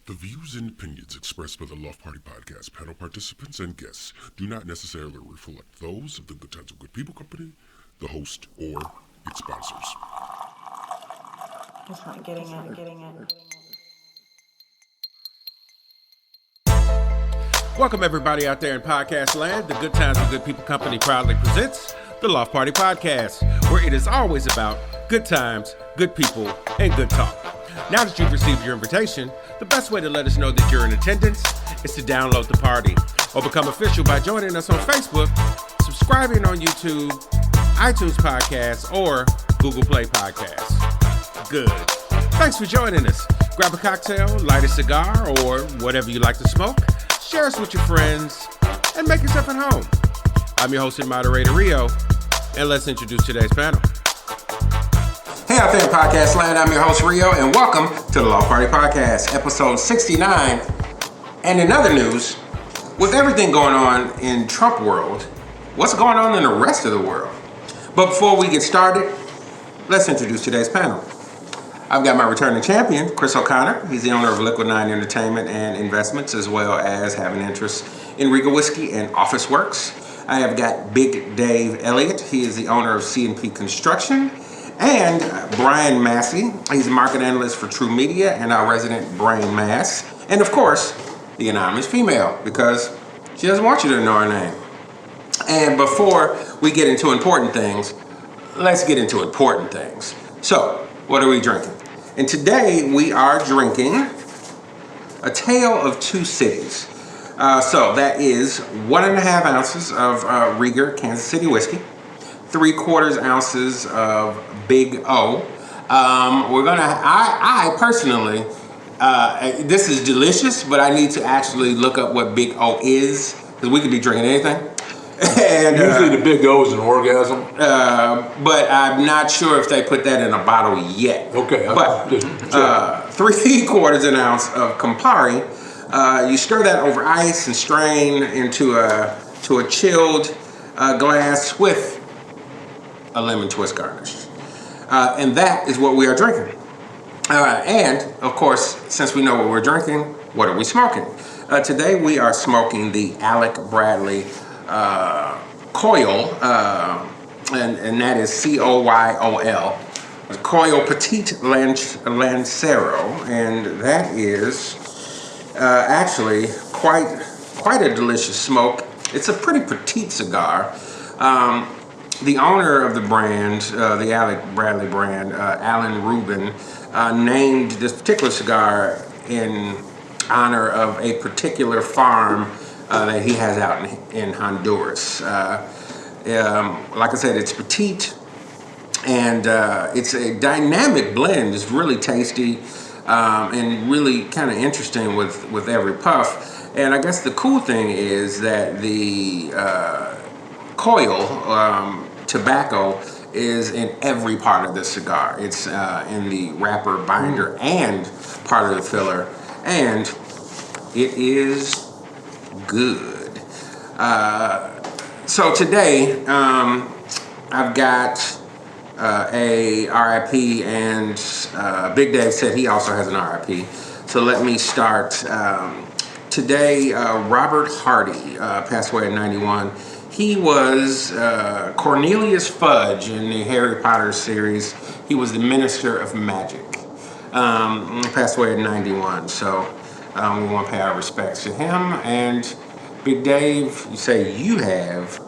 The views and opinions expressed by the Loft Party Podcast panel participants and guests do not necessarily reflect those of the Good Times with Good People company, the host, or its sponsors. It's not getting in. Welcome everybody out there in podcast land. The Good Times with Good People company proudly presents the Loft Party Podcast, where it is always about good times, good people, and good talk. Now that you've received your invitation, the best way to let us know that you're in attendance is to download the party or become official by joining us on Facebook, subscribing on YouTube, iTunes Podcasts, or Google Play Podcasts. Good. Thanks for joining us. Grab a cocktail, light a cigar, or whatever you like to smoke. Share us with your friends, and make yourself at home. I'm your host and moderator, Rio, and let's introduce today's panel. Hey out there in podcast land, I'm your host, Rio, and welcome to the Loft Party Podcast, episode 69. And in other news, with everything going on in Trump world, what's going on in the rest of the world? But before we get started, let's introduce today's panel. I've got my returning champion, Chris O'Connor. He's the owner of Liquid 9 Entertainment and Investments, as well as having interest in Riga Whiskey and Office Works. I have got Big Dave Elliott. He is the owner of C&P Construction. And Brian Massey. He's a market analyst for True Media and our resident brain mass. And of course, the anonymous female, because she doesn't want you to know her name. And before we get into important things, let's get into important things. So, what are we drinking? And today we are drinking A Tale of Two Cities. So that is 1.5 ounces of Riga Kansas City whiskey, 3/4 ounces of Big O. I personally, this is delicious, but I need to actually look up what Big O is, because we could be drinking anything. And, usually the Big O is an orgasm. But I'm not sure if they put that in a bottle yet. Okay. But 3/4 ounce of Campari. You stir that over ice and strain into a chilled glass with a lemon twist garnish. And that is what we are drinking. And, of course, since we know what we're drinking, what are we smoking? Today we are smoking the ALEC Bradley COYOL, and that is COYOL. COYOL PETIT LANCERO, and that is actually quite a delicious smoke. It's a pretty petite cigar. The owner of the brand, the ALEC Bradley brand, Alan Rubin, named this particular cigar in honor of a particular farm that he has out in Honduras. Like I said, it's petite, and it's a dynamic blend. It's really tasty and really kind of interesting with every puff. And I guess the cool thing is that the COYOL tobacco is in every part of the cigar. It's in the wrapper, binder, and part of the filler, and it is good. So today I've got a RIP, and Big Dave said he also has an RIP. So let me start. Today, Robert Hardy passed away at 91. He was Cornelius Fudge in the Harry Potter series. He was the Minister of Magic. He passed away at 91. So we want to pay our respects to him. And Big Dave, you say you have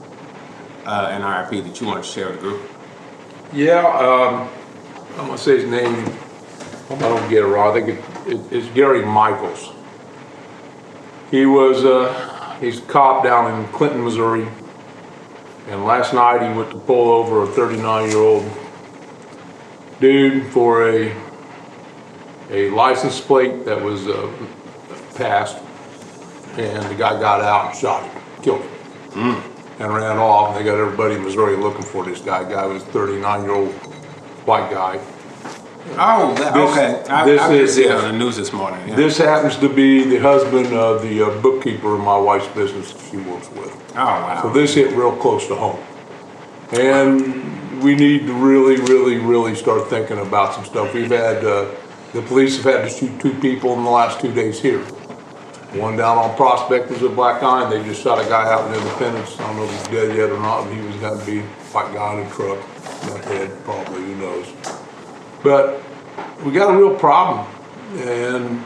an RIP that you want to share with the group. Yeah, I'm going to say his name. I don't get it wrong. I think it's Gary Michaelis. He's a cop down in Clinton, Missouri. And last night he went to pull over a 39-year-old dude for a license plate that was passed. And the guy got out and shot him, killed him, and ran off. And they got everybody in Missouri looking for this guy. The guy was a 39-year-old white guy. Oh, okay. I was seeing on the news this morning. Yeah. This happens to be the husband of the bookkeeper in my wife's business that she works with. Oh, wow. So this hit real close to home. And we need to really start thinking about some stuff. We've had the The police have had to shoot 2 people in the last 2 days here. One down on Prospect is a black guy, and they just shot a guy out in Independence. I don't know if he's dead yet or not, but he was going to be a white guy in a truck. Not dead, probably, who knows. But we got a real problem, and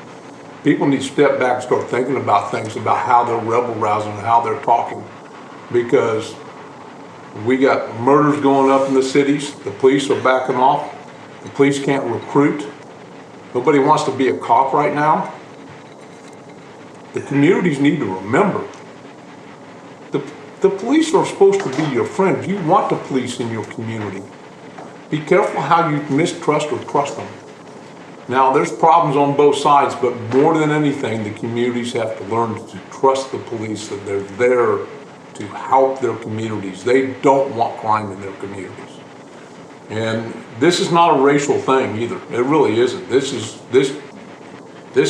people need to step back and start thinking about things, about how they're rebel rousing and how they're talking. Because we got murders going up in the cities, the police are backing off, the police can't recruit. Nobody wants to be a cop right now. The communities need to remember, the police are supposed to be your friends. You want the police in your community. Be careful how you mistrust or trust them. Now, there's problems on both sides, but more than anything, the communities have to learn to trust the police, that they're there to help their communities. They don't want crime in their communities. And this is not a racial thing either. It really isn't. This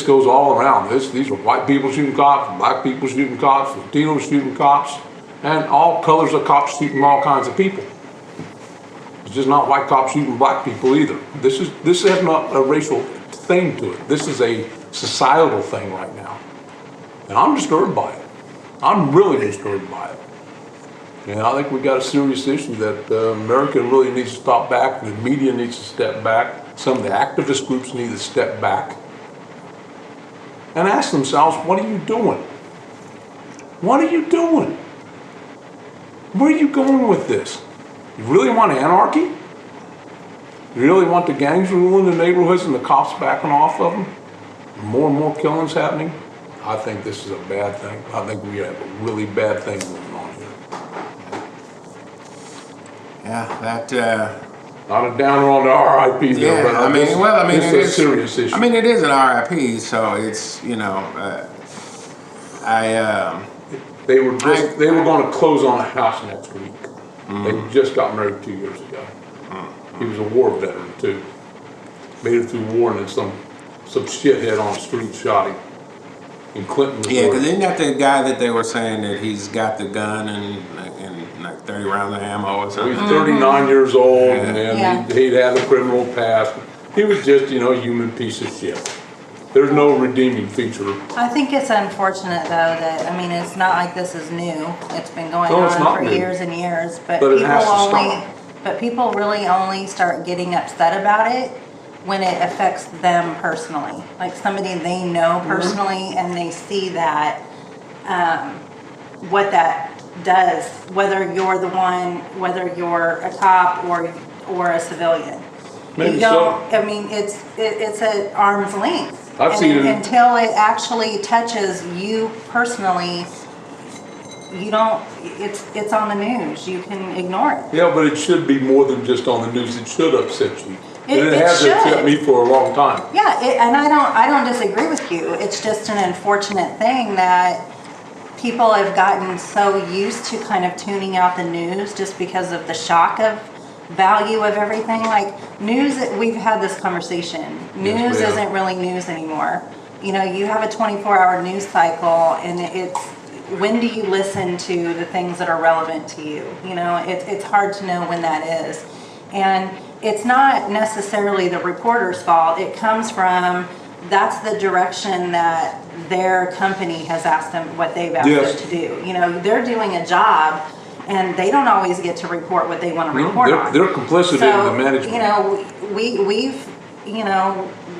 goes all around. These are white people shooting cops, black people shooting cops, Latinos shooting cops, and all colors of cops shooting all kinds of people. It's just not white cops shooting black people either. This has not a racial thing to it. This is a societal thing right now. And I'm disturbed by it. I'm really disturbed by it. And I think we got a serious issue that America really needs to stop back, the media needs to step back, some of the activist groups need to step back and ask themselves, what are you doing? What are you doing? Where are you going with this? You really want anarchy? You really want the gangs ruling the neighborhoods and the cops backing off of them? More and more killings happening? I think this is a bad thing. I think we have a really bad thing going on here. Yeah, that. Not a downer on the RIP there, Yeah, but it it's a serious issue. I mean, it is an RIP, so it's They were going to close on a house next week. They just got married 2 years ago. He was a war veteran too. Made it through war, and then some shithead on the street shot him. In Clinton. Yeah, because isn't that the guy that they were saying that he's got the gun and like 30 rounds of ammo or something? He was 39 years old, and Yeah. he'd had a criminal past. He was just, a human piece of shit. There's no redeeming feature. I think it's unfortunate though that, it's not like this is new. It's been going No, it's on not for new. years and years, but But it has to people really only start getting upset about it when it affects them personally. Like somebody they know personally and they see that, what that does, whether you're whether you're a cop or a civilian. Maybe you don't, it's at arm's length. I've seen it. Until it actually touches you personally, you don't, it's on the news. You can ignore it. Yeah, but it should be more than just on the news. It should upset you. It has should. upset me for a long time. Yeah, and I don't disagree with you. It's just an unfortunate thing that people have gotten so used to kind of tuning out the news just because of the shock of value of everything. Like news, we've had this conversation. News we have. isn't really news anymore. You have a 24-hour news cycle, and it's when do you listen to the things that are relevant to you? It's hard to know when that is. And it's not necessarily the reporter's fault. It comes from, that's the direction that their company has asked them, what they've asked them to do. They're doing a job, and they don't always get to report what they want to report on. They're complicit in the management. We've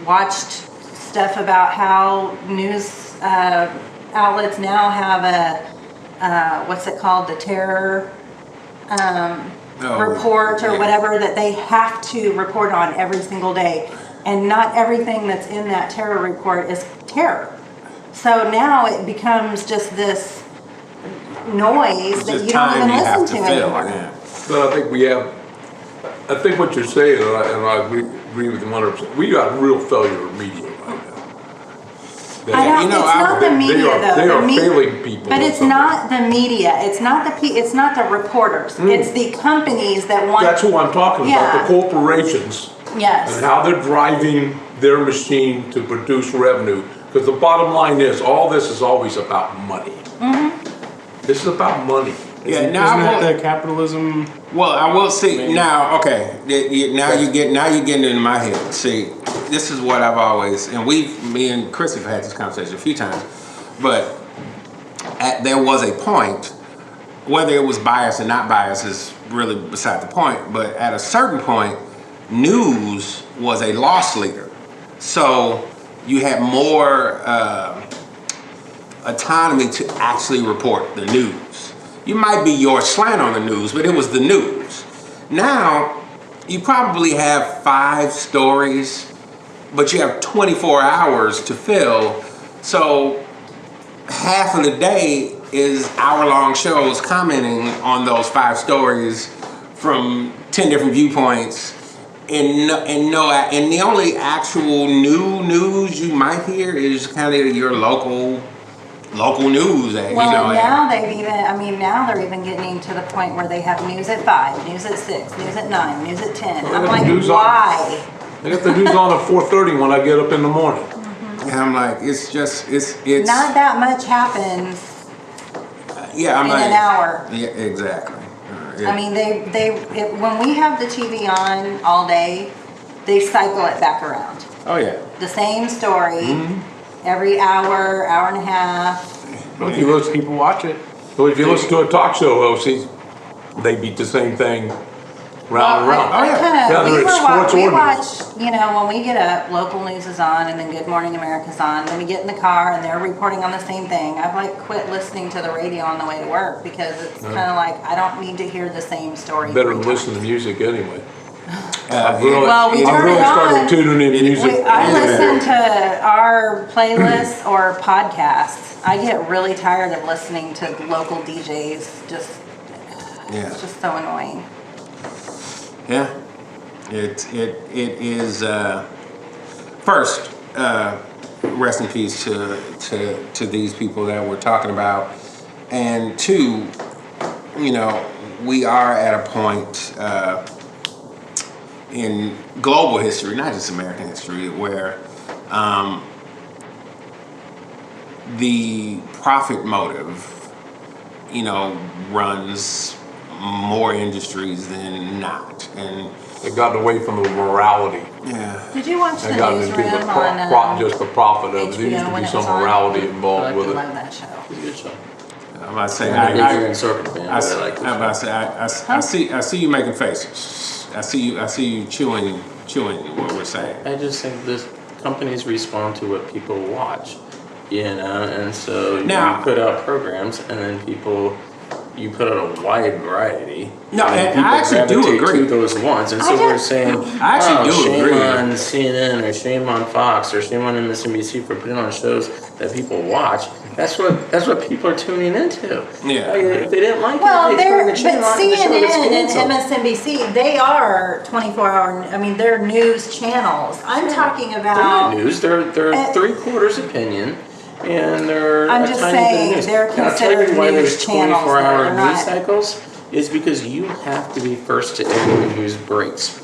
watched stuff about how news outlets now have a what's it called, the terror report or whatever that they have to report on every single day, and not everything that's in that terror report is terror. So now it becoms just this noise that you don't even listen to anymore. Yeah. But I think what you're saying, and I agree with you 100%, we got real failure of media right now. It's not the media though. They are failing people. But it's not the media. It's not the reporters. It's the companies that want. That's who I'm talking about, the corporations. Yes. And how they're driving their machine to produce revenue. Because the bottom line is, all this is always about money. This is about money. Yeah, Isn't that the capitalism? Well, I will see now. Okay, now you're getting into my head. See, this is what I've always, and me and Chris have had this conversation a few times, but there was a point, whether it was biased or not biased is really beside the point, but at a certain point, news was a loss leader. So you had more autonomy to actually report the news. You might be your slant on the news, but it was the news. Now, you probably have 5 stories, but you have 24 hours to fill. So half of the day is hour-long shows commenting on those 5 stories from 10 different viewpoints. And the only actual new news you might hear is kind of your local news. Well, now they're even getting to the point where they have news at 5, news at 6, news at 9, news at 10. I'm like, why? They got the news on at 4:30 when I get up in the morning. And I'm like, it's Not that much happens in an hour. Yeah, exactly. I mean, when we have the TV on all day, they cycle it back around. Oh yeah. The same story every hour, hour and a half. Well, if you listen, people watch it. So if you listen to a talk show host, they beat the same thing round and round. We watch, when we get up, local news is on, and then Good Morning America's on. Then we get in the car, and they're reporting on the same thing. I've quit listening to the radio on the way to work because it's kind of like I don't need to hear the same story. Better than listen to music anyway. We I've turn really it started on. tuning in music. I listen to our playlists or podcasts. I get really tired of listening to local DJs. It's just so annoying. Yeah, it is. First, rest in peace to these people that we're talking about, and 2, we are at a point in global history, not just American history, where the profit motive, runs more industries than not, and They got away from the morality. yeah. Did you watch the They got into newsroom on just the profit of it. There used HBO to when be it some was on? morality involved with I it. love that show. It's a good show. I'm about to say, I'm a big circuit fan, but I like this show. I see you making faces. I see you chewing what we're saying. I just think this companies respond to what people watch, and so Now- you put out programs, and then you put out a wide variety. No, and people I actually do gravitate agree. to those ones, and so we're saying, I actually do shame agree. on CNN or shame on Fox or shame on MSNBC for putting on shows that people watch. That's what people are tuning into. Yeah. If they didn't like Well, it, they turn the channel on and the show gets CNN and canceled. MSNBC, they are 24-hour, they're news channels. I'm talking They're about... not news. They're Uh, 3/4 opinion, and they're I'm a just tiny saying, bit of news. they're And I'll tell considered you why news there's channels, 24-hour they're news not- cycles is because you have to be first to every news breaks.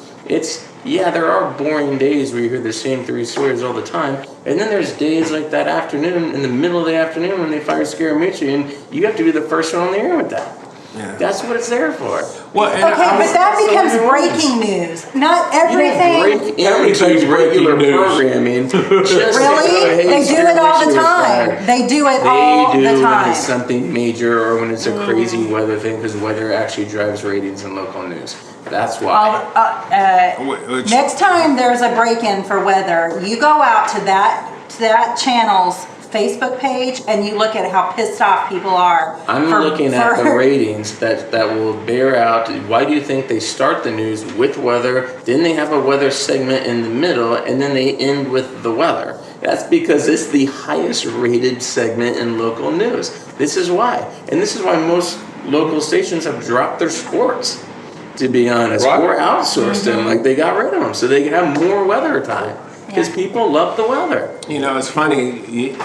There are boring days where you hear the same 3 stories all the time, and then there's days like that afternoon, in the middle of the afternoon when they fire Scaramucci, and you have to be the first one on the air with that. Yeah. That's what it's there for. Well, and Okay, but that that's becomes the news. breaking news. Not You don't everything... break Everything's into regular breaking news. programming. Just to go, Really? hey, They do it all the Scaramucci was time. fired. They do it They all do the when time. it's something major or when it's a crazy weather thing, because weather actually drives ratings in local news. That's why. Which- Next time there's a break-in for weather, you go out to that channel's Facebook page and you look at how pissed off people are. I'm looking at the ratings that will bear out. Why do you think they start the news with weather, then they have a weather segment in the middle, and then they end with the weather? That's because it's the highest rated segment in local news. This is why. And this is why most local stations have dropped their sports, to be honest, Right. or outsourced them. Like, they got rid of them so they can have more weather time. Because people love the weather. It's funny.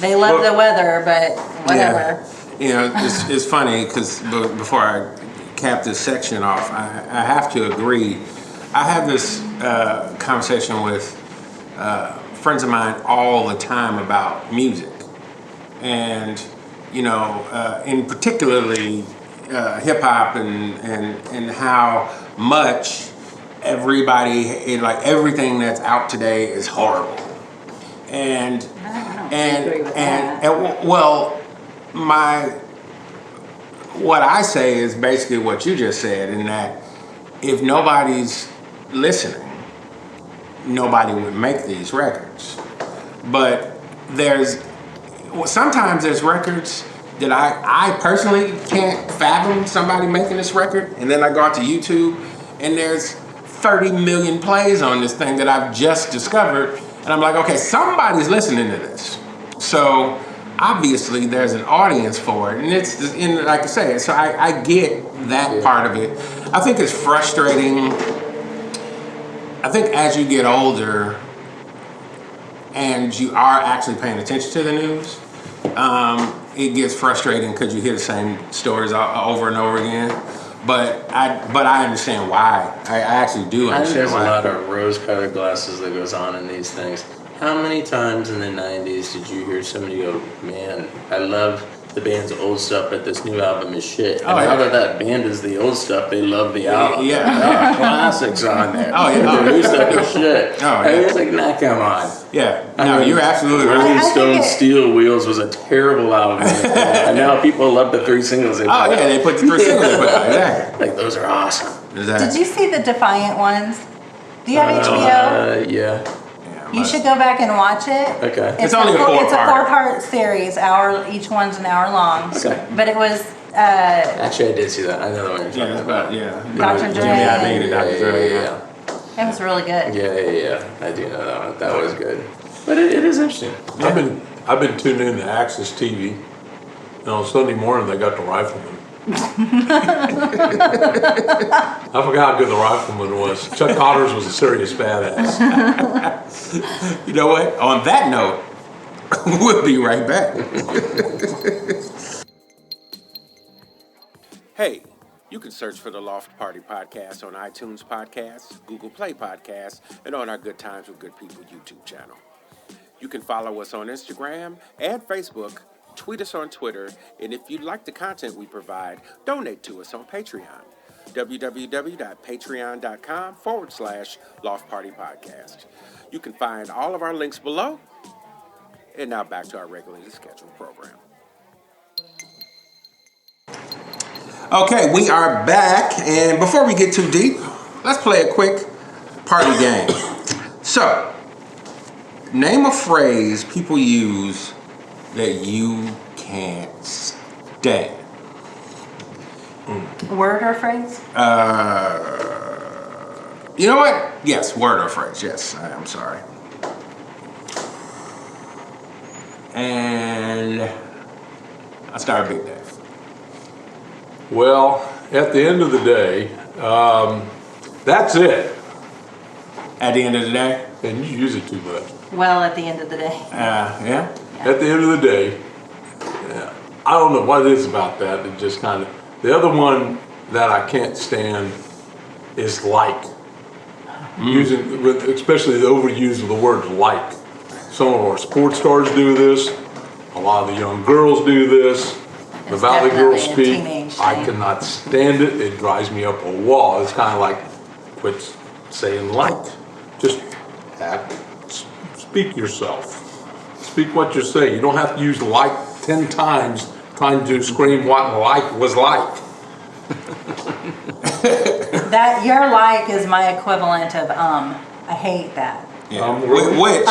They love the weather, but whatever. It's funny because before I cap this section off, I have to agree. I have this conversation with friends of mine all the time about music, and in particularly hip hop and how much everything that's out today is horrible. And agree with that. what I say is basically what you just said, in that if nobody's listening, nobody would make these records. But sometimes there's records that I personally can't fathom somebody making this record, and then I go out to YouTube and there's 30 million plays on this thing that I've just discovered, and I'm like, okay, somebody's listening to this. So obviously there's an audience for it, and like I say, so I get that part of it. I think it's frustrating. I think as you get older and you are actually paying attention to the news, it gets frustrating because you hear the same stories over and over again. But I understand why. I actually do I think understand there's why. a lot of rose-colored glasses that goes on in these things. How many times in the 90s did you hear somebody go, man, I love the band's old stuff, but this new album is shit. And now that band is the old stuff, they love the album. Yeah. There are classics on there. Oh, yeah. The new stuff is shit. Oh, And yeah. it's like, nah, come on. Yeah, no, you're absolutely right. Rolling I think Stones' it- Steel Wheels was a terrible album. And now people love the 3 singles they put out. Oh yeah, they put the 3 singles they put out. Exactly. Like, those are awesome. Did you see the Defiant ones? Do you have HBO? Yeah. You should go back and watch it. Okay. It's only a It's a 4-part. 4-part series. Each one's an hour long. Okay. But it was Actually, I did see that. I know the one you're talking about. Dr. Dre. Jimmy Iovine and Dr. Dre. Yeah. it was really good. Yeah. I do know that one. That was good. But it is interesting. I've been tuned in to Access TV, and on Sunday morning they got the Rifleman. I forgot how good the Rifleman was. Chuck Connors was a serious badass. You know what? On that note, we'll be right back. Hey, you can search for the Loft Party Podcast on iTunes Podcasts, Google Play Podcasts, and on our Good Times with Good People YouTube channel. You can follow us on Instagram and Facebook, tweet us on Twitter, and if you like the content we provide, donate to us on Patreon. www.patreon.com/Loft Party Podcast. You can find all of our links below. And now back to our regularly scheduled program. Okay, we are back, and before we get too deep, let's play a quick party game. So, name a phrase people use that you can't stand. Word or phrase? You know what? Yes, word or phrase. Yes, I'm sorry. And I'll start with Big Dave. Well, at the end of the day, that's it. At the end of the day? And you use it too much. Well, at the end of the day. Yeah? At the end of the day, I don't know what it is about that. It just kind of. The other one that I can't stand is like. Especially the overuse of the word like. Some of our sports stars do this. A lot of the young girls do this. The It's Valley girls definitely a speak. teenage I thing. cannot stand it. It drives me up a wall. It's kind of like, quit saying like. Just speak yourself. Speak what you're saying. You don't have to use like 10 times trying to scream what like was like. That your like is my equivalent of I hate that. Yeah. Really? Which?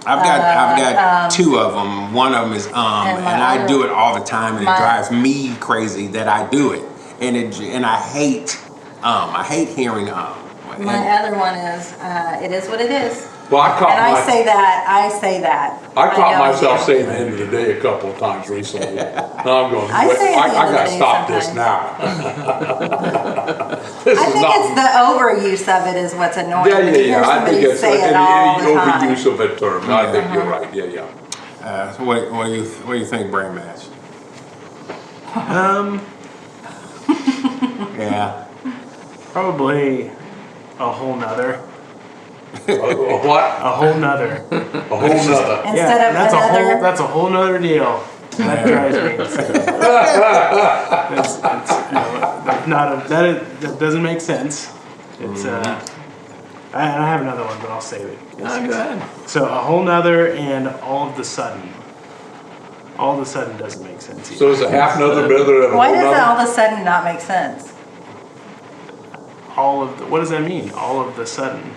I've got 2 of them. One of them is And and my I other- do it all the time, and it my- drives me crazy that I do it. And I hate hearing My other one is it is what it is. Well, I caught And I my- say that. I caught know myself you. saying the end of the day a couple of times recently. Now I'm going, I wait, say at the I end of the gotta day stop this sometimes. now. This I is think not. it's the overuse of it is what's annoying. When you hear I somebody think it's say it any all the time. overuse of that term. I think you're right. Yeah. So what do you think, Brain Mash? Yeah. Probably a whole nother. What? A whole nother. A whole nother. Instead of another. That's a whole nother deal. That drives me insane. That doesn't make sense. It's I have another one, but I'll save it. Oh, go ahead. So a whole nother and all of the sudden. All of a sudden doesn't make sense either. So is a half another better than a Why whole does it nother? all of a sudden not make sense? What does that mean? All of the sudden.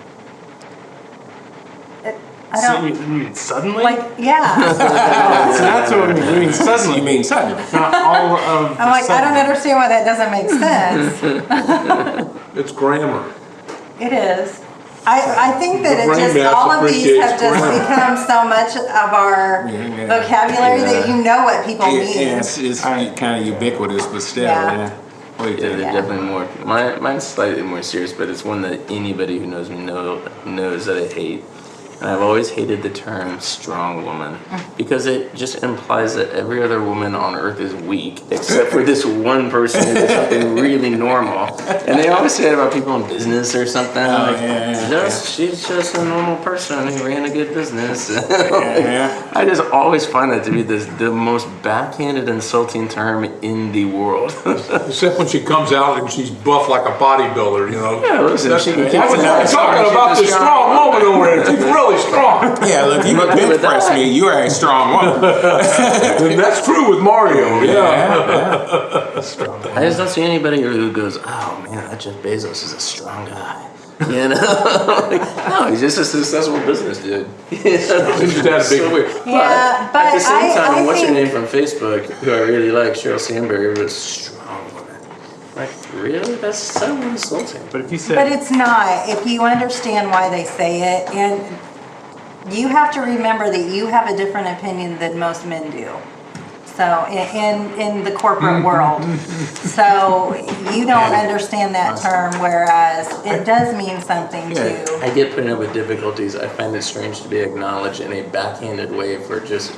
I don't, You mean suddenly? like, yeah. So that's what we mean. We mean suddenly. You mean suddenly? Not all of the I'm like, I sudden. don't understand why that doesn't make sense. It's grammar. It is. I think that The it's brain just, mass all of these appreciates have just grammar. become so much of our vocabulary that you know what people mean. Yeah, it's kind of ubiquitous, but still, Yeah. yeah. What do you Yeah, think? they're definitely more. Mine's slightly more serious, but it's one that anybody who knows me knows that I hate. And I've always hated the term strong woman because it just implies that every other woman on earth is weak except for this one person who does something really normal. And they always say it about people in business or something. She's just a normal person who ran a good business. I just always find that to be the most backhanded, insulting term in the world. Except when she comes out and she's buff like a bodybuilder, you know. Yeah, listen, That's, she can I was talking about this strong woman over there. She's really strong. Yeah, look, you can bench press me. You are a strong woman. And that's true with Mario. Yeah. I just don't see anybody who goes, oh man, that Jeff Bezos is a strong guy. You know? No, he's just a successful business dude. He just had a big. So weird. Yeah, but at the same time, I what's her think- name from Facebook, who I really like, Sheryl Sandberg, was strong woman. Like, really? That's so insulting. But if you said But it's not, if you understand why they say it, and you have to remember that you have a different opinion than most men do. So, in the corporate world. So, you don't understand that term, whereas it does mean something to. I get put up with difficulties. I find it strange to be acknowledged in a backhanded way for just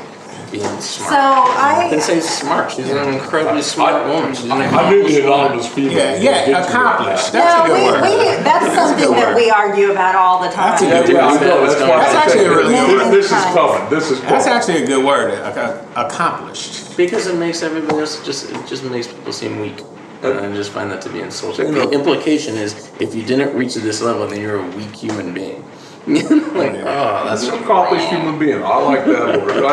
being smart. So, I can I, say smart. She's an incredibly smart woman. She's an I knew the accomplished woman. anonymous female. Yeah, accomplished. That's no, a good word. that's something that we argue about all the time. That's a Yeah, good I word. know. That's why That's I actually said a really good word. this is coming. This is coming. That's actually a good word. Accomplished. Because it makes everybody else it just makes people seem weak. And I just find that to be insulting. You know- The implication is if you didn't reach this level, then you're a weak human being. Like, oh, that's That's an accomplished human being. I like that word. I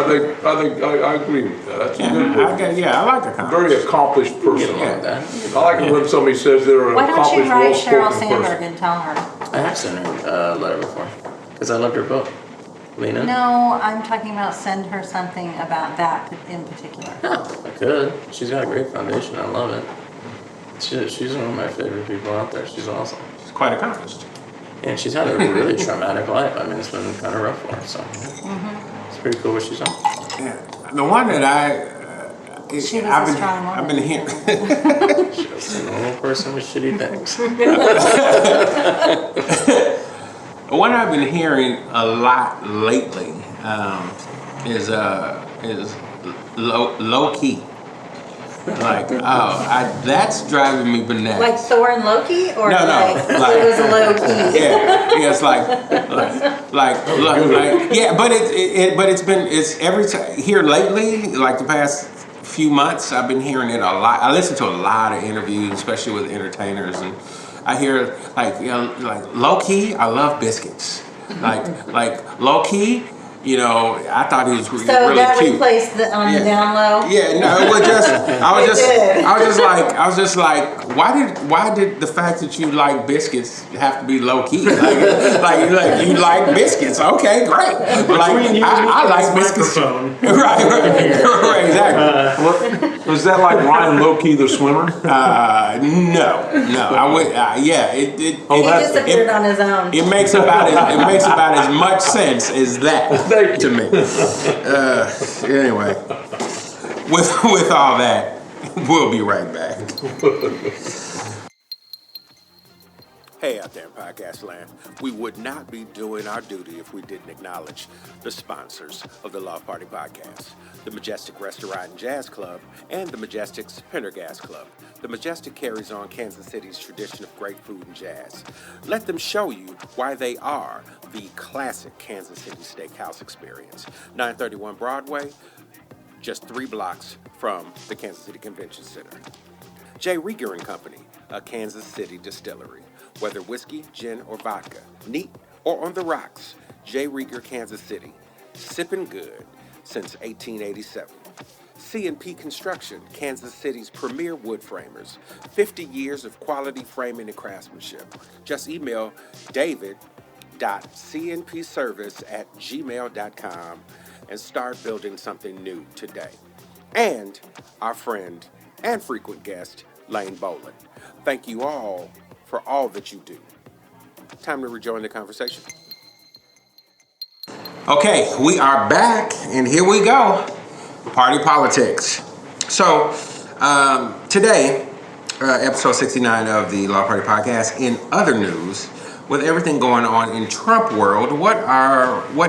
agree with that. That's a good word. I like accomplished. Very accomplished person. like that. I like it when somebody says they're an Why don't you accomplished, write Sheryl well-spoken Sandberg person. and tell her? I have sent her a letter before because I loved her book. Lena? No, I'm talking about send her something about that in particular. No, I could. She's got a great foundation. I love it. She's one of my favorite people out there. She's awesome. It's quite accomplished. And she's had a really traumatic life. I mean, it's been kind of rough for her. So it's pretty cool what she's done. Yeah. The one that She was I've a been, strong woman. I've been hearing. She's a normal person with shitty things. The one I've been hearing a lot lately is low key. Like, that's driving me bananas. Like Thor and Loki, or No, like like- it was low key? Yeah, it's like, yeah, but it's every time here lately, like the past few months, I've been hearing it a lot. I listen to a lot of interviews, especially with entertainers, and I hear like low key, I love biscuits, like low key. You know, I thought he was really So that cute. replaced the on the down low. Yeah, no, it was just I was just like, why did the fact that you like biscuits have to be low key? Like you like biscuits? Okay, great. Like I like biscuits. right, exactly. Was that like Ryan Loki, the swimmer? No, I would. Yeah, it He disappeared on his own. It makes about as much sense as that to me. Anyway, with all that, we'll be right back. Hey out there in podcast land, we would not be doing our duty if we didn't acknowledge the sponsors of the Loft Party Podcast, the Majestic Restaurant and Jazz Club, and the Majestic's Pendergast Club. The Majestic carries on Kansas City's tradition of great food and jazz. Let them show you why they are the classic Kansas City steakhouse experience. 931 Broadway, just 3 blocks from the Kansas City Convention Center. J. Rieger and Company, a Kansas City distillery. Whether whiskey, gin, or vodka, neat or on the rocks, J. Rieger, Kansas City. Sippin' good since 1887. C&P Construction, Kansas City's premier wood framers. 50 years of quality framing and craftsmanship. Just email david.cnpservice@gmail.com and start building something new today. And our friend and frequent guest, Lane Boland. Thank you all for all that you do. Time to rejoin the conversation. Okay, we are back, and here we go. Party politics. So, today, episode 69 of the Loft Party Podcast. In other news, with everything going on in Trump world, what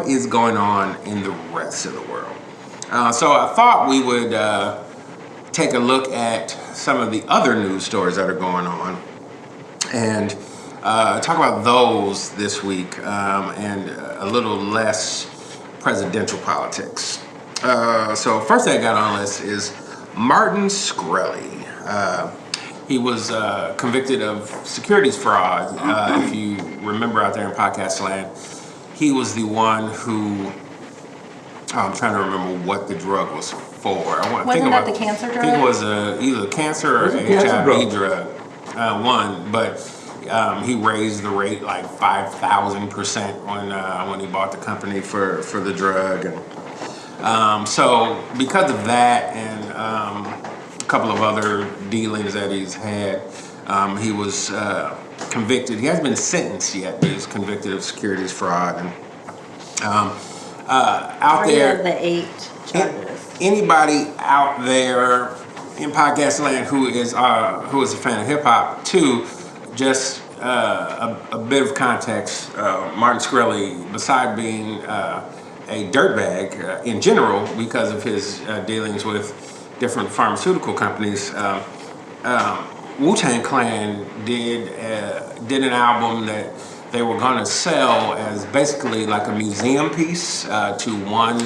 is going on in the rest of the world? So I thought we would take a look at some of the other news stories that are going on and talk about those this week and a little less presidential politics. So first thing I got on the list is Martin Shkreli. He was convicted of securities fraud. If you remember out there in podcast land, he was the one who, I'm trying to remember what the drug was for. Wasn't that the cancer drug? I think it was either cancer or HIV drug. But he raised the rate like 5,000% when he bought the company for the drug, and so because of that and a couple of other dealings that he's had, he was convicted. He hasn't been sentenced yet, but he's convicted of securities fraud. And out there, the 8 charges. Anybody out there in podcast land who is a fan of hip hop too, just a bit of context. Martin Shkreli, beside being a dirtbag in general because of his dealings with different pharmaceutical companies, Wu-Tang Clan did an album that they were going to sell as basically like a museum piece to one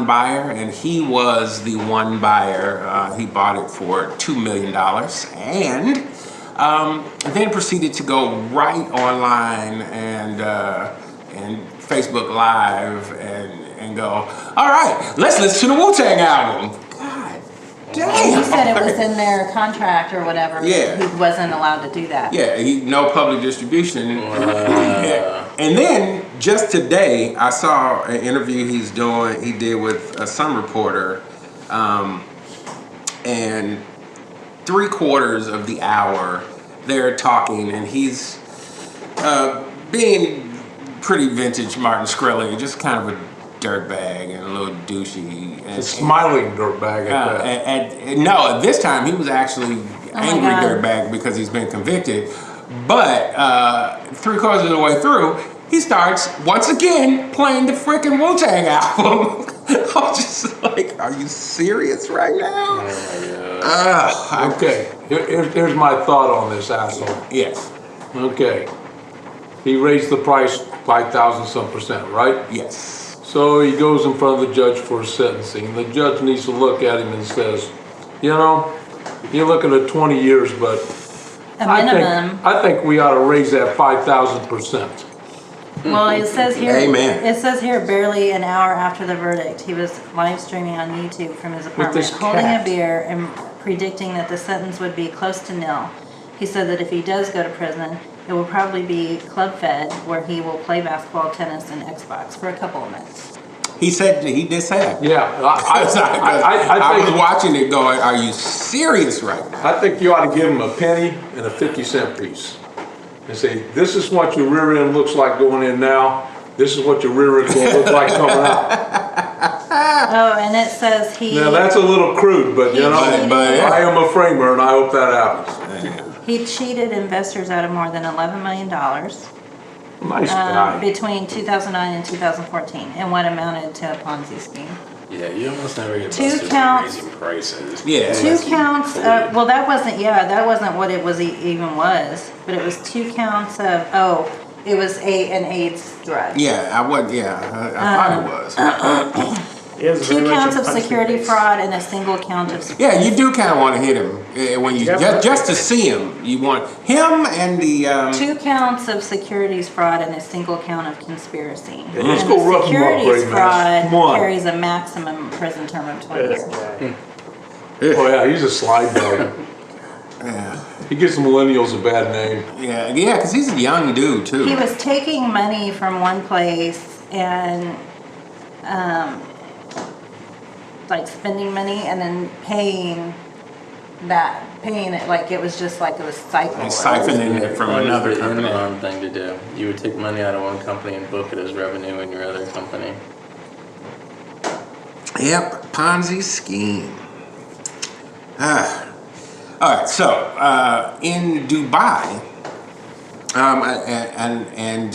buyer, and he was the one buyer. He bought it for $2 million, and then proceeded to go right online and Facebook Live and go, all right, let's listen to the Wu-Tang album. God damn. He said it was in their contract or whatever. Yeah. He wasn't allowed to do that. Yeah, no public distribution. And then just today, I saw an interview he did with some reporter, and 3/4 of the hour they're talking, and he's being pretty vintage Martin Shkreli, just kind of a dirtbag and a little douchey. A smiling dirtbag at that. No, this time he was actually angry dirtbag because he's been convicted. But 3/4 of the way through, he starts once again playing the freaking Wu-Tang album. I'm just like, are you serious right now? Okay, here's my thought on this asshole. Yes. Okay, he raised the price 5,000 some percent, right? Yes. So he goes in front of the judge for sentencing. The judge needs to look at him and says, you're looking at 20 years, but A minimum. I think we ought to raise that 5,000%. Well, it says here. Amen. It says here, barely an hour after the verdict, he was live streaming on YouTube from his apartment, this holding cat. a beer and predicting that the sentence would be close to nil. He said that if he does go to prison, it will probably be club fed, where he will play basketball, tennis, and Xbox for a couple of minutes. He did say that. Yeah, I was watching it going, are you serious right now? I think you ought to give him a penny and a 50-cent piece and say, this is what your rear end looks like going in now. This is what your rear end going to look like coming out. Oh, and it says he... Now, that's a little crude, but I am a framer, and I hope that happens. He cheated investors out of more than $11 million Nice guy. between 2009 and 2014 in what amounted to a Ponzi scheme. Yeah, you almost never get 2 busted for counts. raising prices. Yeah. 2 counts. Well, that wasn't what it was even was, but it was 2 counts of it was an AIDS drug. Yeah, I thought it was. He has Two very much counts a of punch in the security face. fraud and a single count of Yeah, you do kind of want to hit him when you just to see him. You want him and the 2 counts of securities fraud and a single count of conspiracy. Yeah, let's And go the rough him up, securities Ray, man. fraud Come on. carries a maximum prison term of 20 This years. guy. Oh yeah, he's a slide dog. yeah, He gives the millennials a bad name. yeah, because he's a young dude too. He was taking money from one place and like spending money and then paying it like it was just like it was cycled. Like siphoning it from That another was the company. Enron thing to do. You would take money out of one company and book it as revenue in your other company. Yep, Ponzi scheme. All right, so in Dubai, and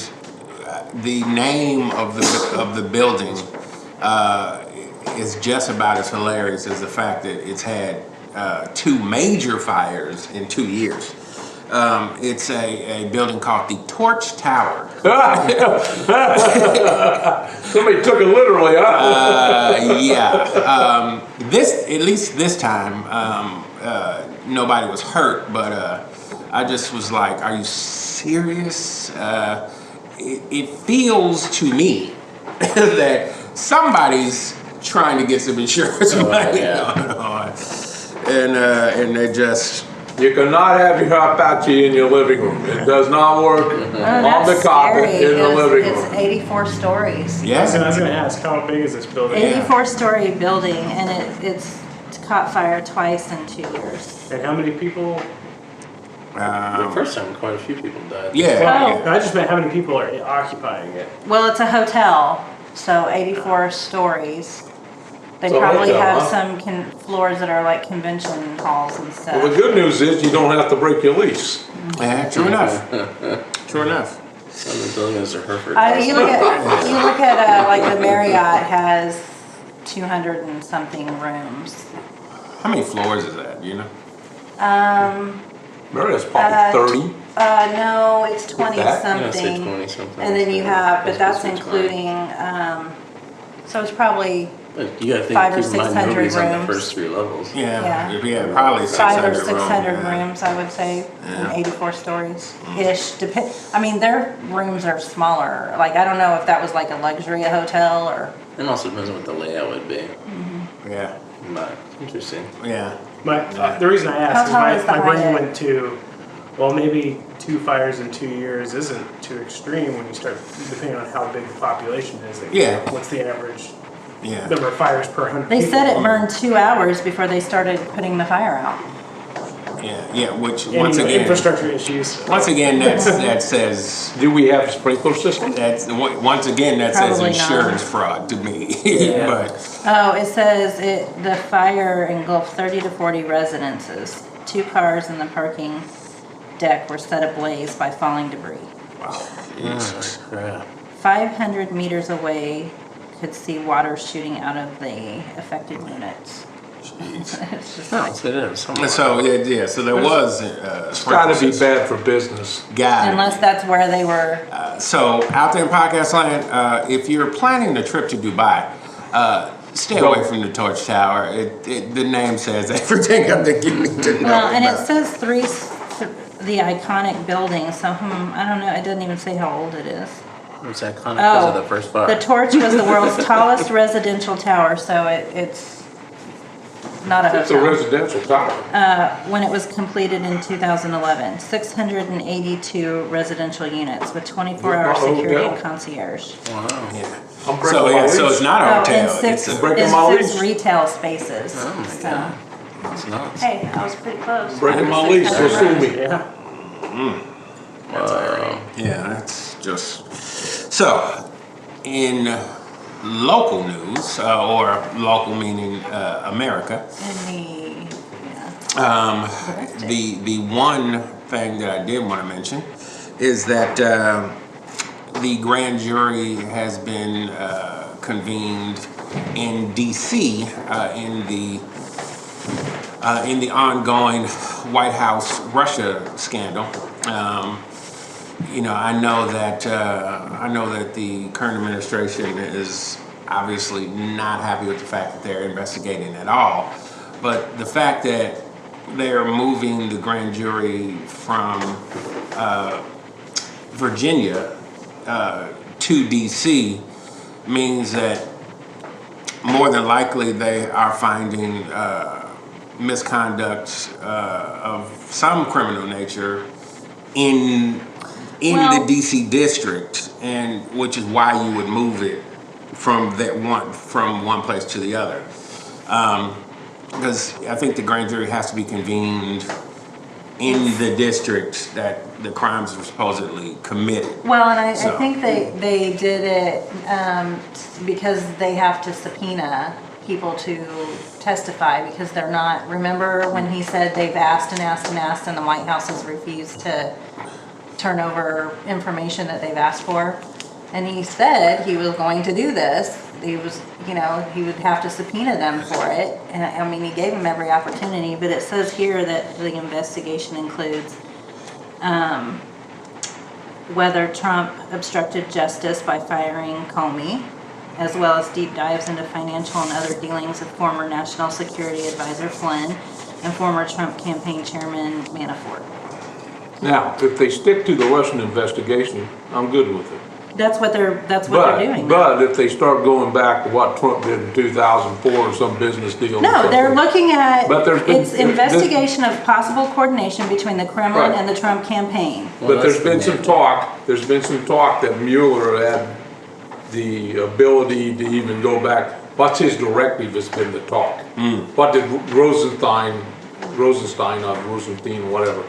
the name of the building is just about as hilarious as the fact that it's had 2 major fires in 2 years. It's a building called the Torch Tower. Somebody took it literally, huh? Yeah. At least this time, nobody was hurt, but I just was like, are you serious? It feels to me that somebody's trying to get some insurance money going on. And they just... You cannot have your Apache in your living room. It does not work Oh, on the that's carpet scary. in the living It's room. 84 stories. I Yeah. was going to ask, how big is this building? 84-story building, and it's caught fire twice in 2 years. And how many people? The first time, quite a few people died. Yeah. Well, I just meant how many people are occupying it. Well, it's a hotel, so 84 stories. They It's a probably hotel, have huh? some floors that are like convention halls and stuff. Well, the good news is you don't have to break your lease. Yeah, true enough. True enough. Some of the buildings are Hereford. You look at like the Marriott has 200 and something rooms. How many floors is that, you know? Marriott's probably 30. No, it's 20 that? Yeah, I'd say something. 20 something. And then you have, but that's supposed to be 20. including, so it's probably But you gotta think, 500 or keep in mind, 600 nobody's on the rooms. first 3 levels. Yeah. Yeah. Yeah, probably 500 or 600 600 rooms. rooms, I would say, and 84 stories-ish. I mean, their rooms are smaller. Like, I don't know if that was like a luxury hotel or, And also depends on what the layout would be. Yeah. But interesting. Yeah. The reason I asked How tall is is the my brain Hyatt? went to, well, maybe 2 fires in 2 years isn't too extreme when you start, depending on how big the population is. Like, Yeah. What's the average Yeah. number of fires per 100 they people? said it burned 2 hours before they started putting the fire out. Yeah. Which Any once again, infrastructure issues. that says Do we have a sprinkler system? that says Probably insurance fraud to me. Yeah. But Oh, it says the fire engulfed 30 to 40 residences. 2 cars in the parking deck were set ablaze by falling debris. Yeah. 500 meters away, could see water shooting out of the affected units. It's just No, like, so it is. Somewhere. so so there was It's gotta be bad for business. Got it. unless that's where they were. So out there in podcast land, if you're planning a trip to Dubai, stay away from the Torch Tower. The name says everything I think you need to know. Well, and it about. says the iconic building, so I don't know, it doesn't even say how old it is. It's iconic because of the first fire. The Torch was the world's tallest residential tower, so it's not a It's a hotel. residential tower. When it was completed in 2011, 682 residential units with 24-hour Not a security hotel. and concierge. Wow. Yeah. I'm breaking my So lease. it's not a Oh, hotel. and six, It's a, breaking and my 6 lease. retail spaces. Oh my So, God. That's nuts. hey, I was pretty close. Breaking my lease, so sue me. Yeah. yeah, that's just so. In local news, or local meaning America, the one thing that I did want to mention is that the grand jury has been convened in D.C. In the ongoing White House Russia scandal. I know that the current administration is obviously not happy with the fact that they're investigating at all. But the fact that they're moving the grand jury from Virginia to DC means that more than likely they are finding misconduct of some criminal nature in Well- the DC district, and which is why you would move it from one place to the other. Because I think the grand jury has to be convened in the district that the crimes were supposedly committed. Well, and I So- think they did it because they have to subpoena people to testify because they're not, remember when he said they've asked and asked and asked and the White House has refused to turn over information that they've asked for? And he said he was going to do this. He was, he would have to subpoena them for it. And I mean, he gave them every opportunity, but it says here that the investigation includes whether Trump obstructed justice by firing Comey, as well as deep dives into financial and other dealings of former National Security Advisor Flynn and former Trump campaign chairman Manafort. Now, if they stick to the Russian investigation, I'm good with it. That's what they're doing. But if they start going back to what Trump did in 2004 or some business deal. or No, they're something, looking at, But there's been- it's investigation of possible coordination between the Kremlin Right. and the Trump campaign. But there's been some talk that Mueller had the ability to even go back. What's his directive has been the talk. What did Rosenstein, whatever,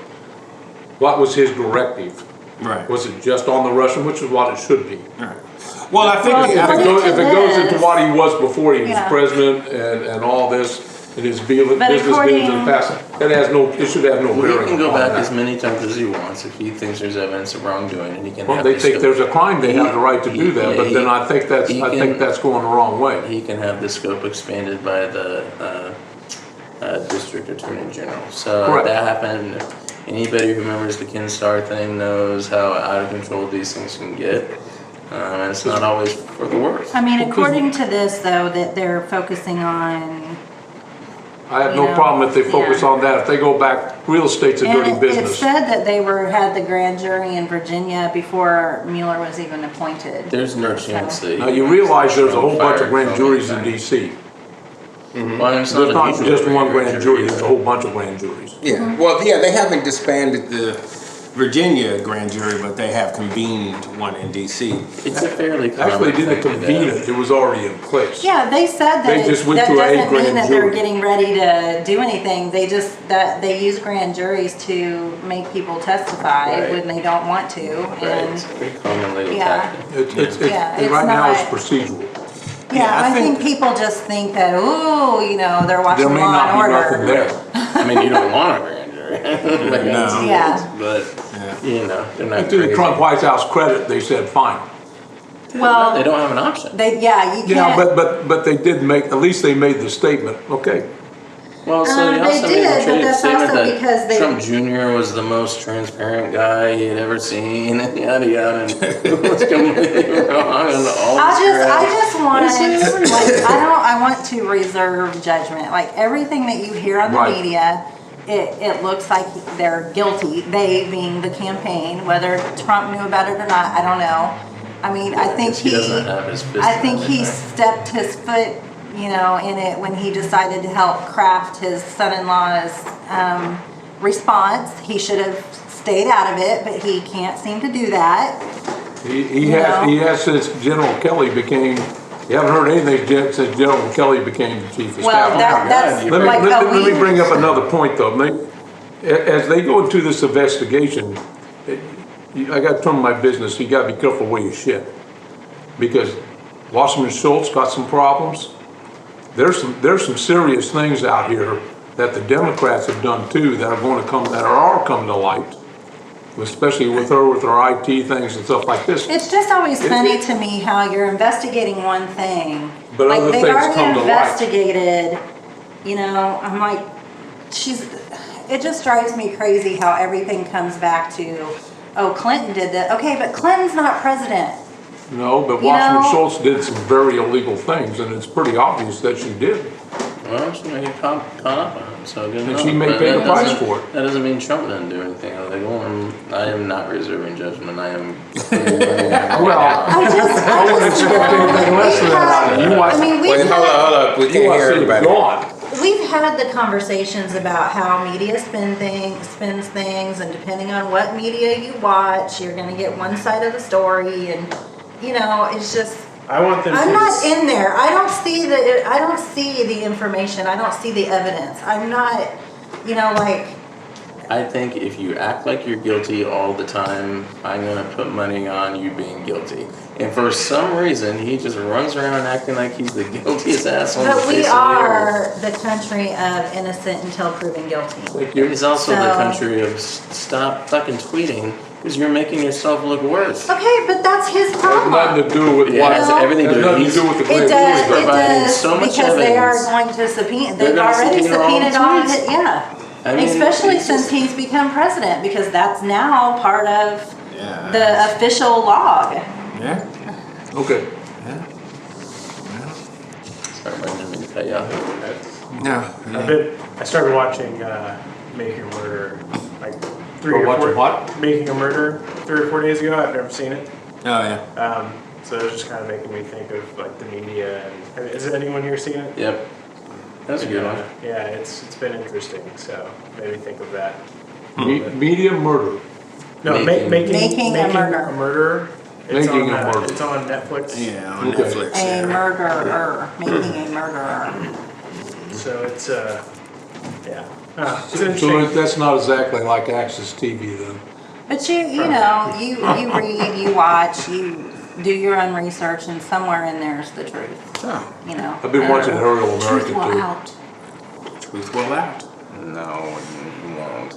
what was his directive? Right. Was it just on the Russian, which is what it should be? Right. Well, I think Well, If according it to goes into this- what he was before he was Yeah. president and all this, and his business But dealings in according- the past, it should have no Well, bearing he can go on back that. as many times as he wants if he thinks there's evidence of wrongdoing, and he can. Well, have they the think scope- there's a crime, they have the right to do He- that, but he- then I think that's he can- going the wrong way. He can have the scope expanded by the district attorney general. So Correct. that happened. Anybody who remembers the Kinstar thing knows how out of control these things can get. And it's not always for the worse. I mean, according to this, though, that they're focusing on, I have You no know, problem if they focus yeah. on that. If they go back, real estate's a dirty and it business. said that they had the grand jury in Virginia before Mueller was even appointed. There's no chance that. Now, you realize there's a whole bunch of grand Fired juries in Comey. DC. Well, it's There's not unusual just for one a grand jury, there's a whole bunch of grand juries. Yeah. Well, yeah, they haven't disbanded the Virginia grand jury, but they have convened one in DC. It's a fairly common Actually, they didn't thing to convene do. it, it was already in place. Yeah, they said that They just went that to a doesn't mean grand that they're jury. getting ready to do anything. They just, that they use grand juries to make people testify Right. when they don't want to. Right, And it's a pretty common legal Yeah. tactic. Yeah, Right now it's not- procedural. yeah, I I think think- people just think that, ooh, they're There watching may Law not and be nothing Order. there. I mean, you don't want a grand jury. No. Yeah. But, they're not And to the crazy. Trump White House credit, they said, fine. Well, They don't have an option. you Yeah, can't. but they did make, at least they made the statement, okay. Well, so They they also did, made but the trade that's statement also because that they- Trump Jr. was the most transparent guy he had ever seen, and yada yada, and it was completely wrong and all this I crap. just want I want to reserve judgment. Like everything that you hear on the Right. media, it looks like they're guilty. They being the campaign, whether Trump knew about it or not, I don't know. I mean, I think He doesn't have his fist I in think he everything. stepped his foot, in it when he decided to help craft his son-in-law's response. He should have stayed out of it, but he can't seem to do that. He No. has since General Kelly became, you haven't heard anything since General Kelly became the chief of Well, staff. that's God, Let me, like let, a let me week. bring up another point though. As they go into this investigation, I got to turn my business, you got to be careful where you shit. Because Wasserman Schultz got some problems. There's some serious things out here that the Democrats have done too that are going to come, that are coming to light. Especially with her IT things and stuff like this. It's just always funny to me how you're investigating one thing. But like other they've things already come to light. investigated, I'm like, it just drives me crazy how everything comes back to, oh, Clinton did that. Okay, but Clinton's not president. No, but You Watchman know- Schultz did some very illegal things, and it's pretty obvious that she did. Well, she may get caught up on it, so good And enough. she may But pay the that price doesn't- for it. That doesn't mean Trump didn't do anything illegal. I am not reserving judgment. I am. Well, I wouldn't expect anything less than that out of you. I mean, Wait, hold up. We You can't want hear to see it everybody. gone. we've had the conversations about how media spins things, and depending on what media you watch, you're going to get one side of the story, and you know, it's just. I want them I'm to. not in there. I don't see the information. I don't see the evidence. I'm not, you know, like. I think if you act like you're guilty all the time, I'm gonna put money on you being guilty. And for some reason, he just runs around acting like he's the guiltiest ass on the But face we of the earth. are the country of innocent until proven guilty. Thank you. He's also the So- country of stop fucking tweeting because you're making yourself look worse. Okay, but that's his Has problem. nothing to do with It what. has Has everything to do. nothing to He's do with the It grand does, jury. it providing does, so much because they are evidence. going to subpoena, They're they've gonna already subpoena all subpoenaed the on tweets. it, yeah. I mean, Especially it's since just- he's become president, because that's now part of Yeah. the official log. Yeah. Okay. Sorry, I didn't mean to cut you off. No. I started watching Making a Murder like Watching what? Making a Murder 3 or 4 days ago. I've never seen it. Oh yeah. So it was just kind of making me think of like the media. And is anyone here seen it? Yep. That's a good one. Yeah, it's been interesting. So made me think of that. Media murder. No, Making- Making a Murder. A murder. It's Making on, a Murder. It's on Netflix. Yeah, on Okay. Netflix. A Yeah. murderer, making a murderer. So it's yeah. It's So interesting. that's not exactly like Access TV then. But you know, you read, you watch, you do your own research, and somewhere in there's the truth. Oh, You know. I've been watching Aerial Truth America will too. out. truth will out. No, you won't.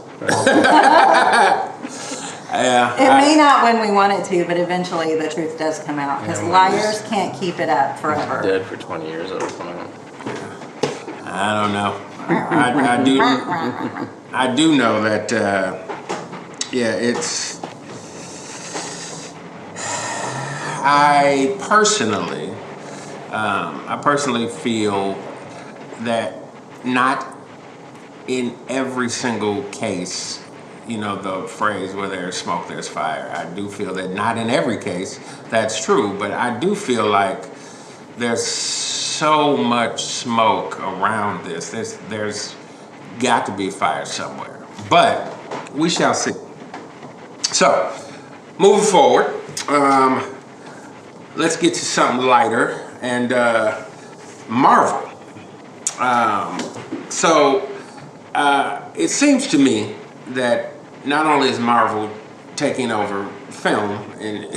Yeah. It may not when we want it to, but eventually the truth does come out, because Yeah, well, liars can't keep it up forever. Dead for 20 years at a time. I don't know. I do know that. Yeah, it's. I personally feel that not in every single case, you know, the phrase where there's smoke, there's fire. I do feel that not in every case that's true, but I do feel like there's so much smoke around this. There's got to be fire somewhere, but we shall see. So, moving forward, let's get to something lighter and Marvel. It seems to me that not only is Marvel taking over film, and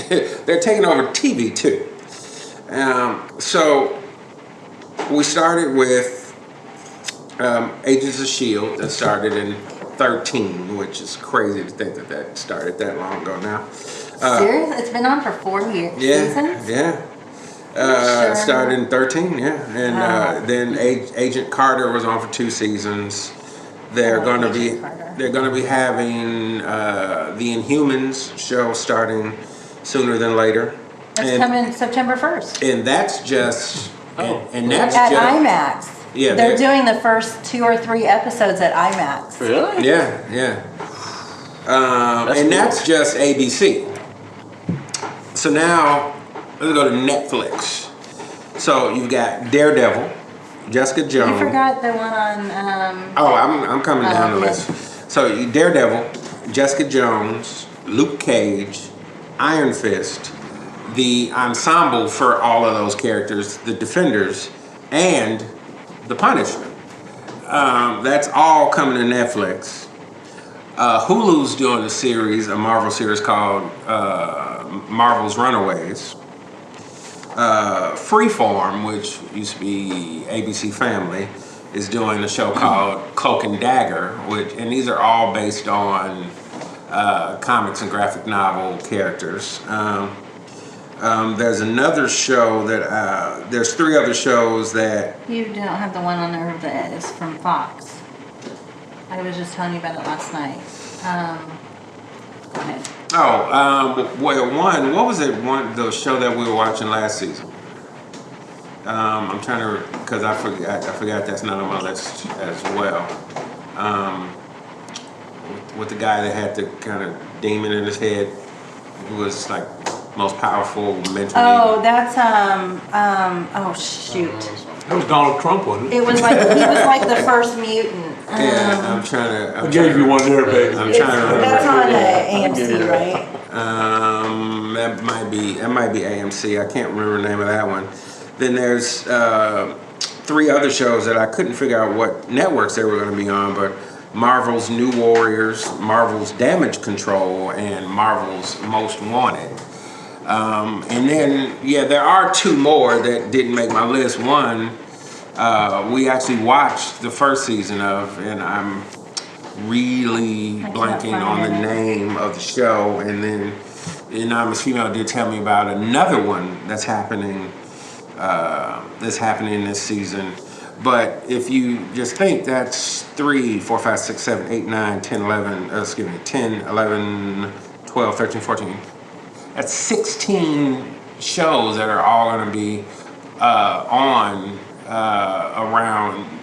they're taking over TV too. So we started with Agents of S.H.I.E.L.D. that started in 13, which is crazy to think that that started that long ago now. Serious? It's been on for 4 years. Seasons? Yeah. Sure. Started in 13, yeah. And then Agent Carter was on for 2 seasons. They're going to be Agent Carter. they're going to be having the Inhumans show starting sooner than later. It's coming September 1st. And that's just and that's At just IMAX. Yeah, They're doing the first 2 or 3 episodes at IMAX. Really? Yeah. And that's just ABC. So now let's go to Netflix. So you've got Daredevil, Jessica Jones. You forgot the one on. Oh, I'm coming down the yeah. list. So you Daredevil, Jessica Jones, Luke Cage, Iron Fist, the ensemble for all of those characters, the Defenders, and the Punisher. That's all coming to Netflix. Hulu's doing a Marvel series called Marvel's Runaways. Freeform, which used to be ABC Family, is doing a show called Cloak and Dagger, and these are all based on comics and graphic novel characters. There's another show that there's 3 other shows that. You don't have the one on there that is from Fox. I was just telling you about it last night. Go ahead. Well, what was it? The show that we were watching last season. I'm trying to, because I forgot that's not on my list as well. With the guy that had the kind of demon in his head, who was like most powerful mentally. Oh, that's oh shoot. That was Donald Trump, wasn't it? It was like he was like the first mutant. Yeah, I'm trying to. I gave you one there, baby. I'm trying to remember. That's on AMC, right? That might be AMC. I can't remember the name of that one. Then there's 3 other shows that I couldn't figure out what networks they were going to be on, but Marvel's New Warriors, Marvel's Damage Control, and Marvel's Most Wanted. And then, there are 2 more that didn't make my list. One, we actually watched the first season of, and I'm really blanking on the name of the show. And then the anonymous female did tell me about another one that's happening this season. But if you just think that's 3, 4, 5, 6, 7, 8, 9, 10, 11, 10, 11, 12, 13, 14. That's 16 shows that are all going to be on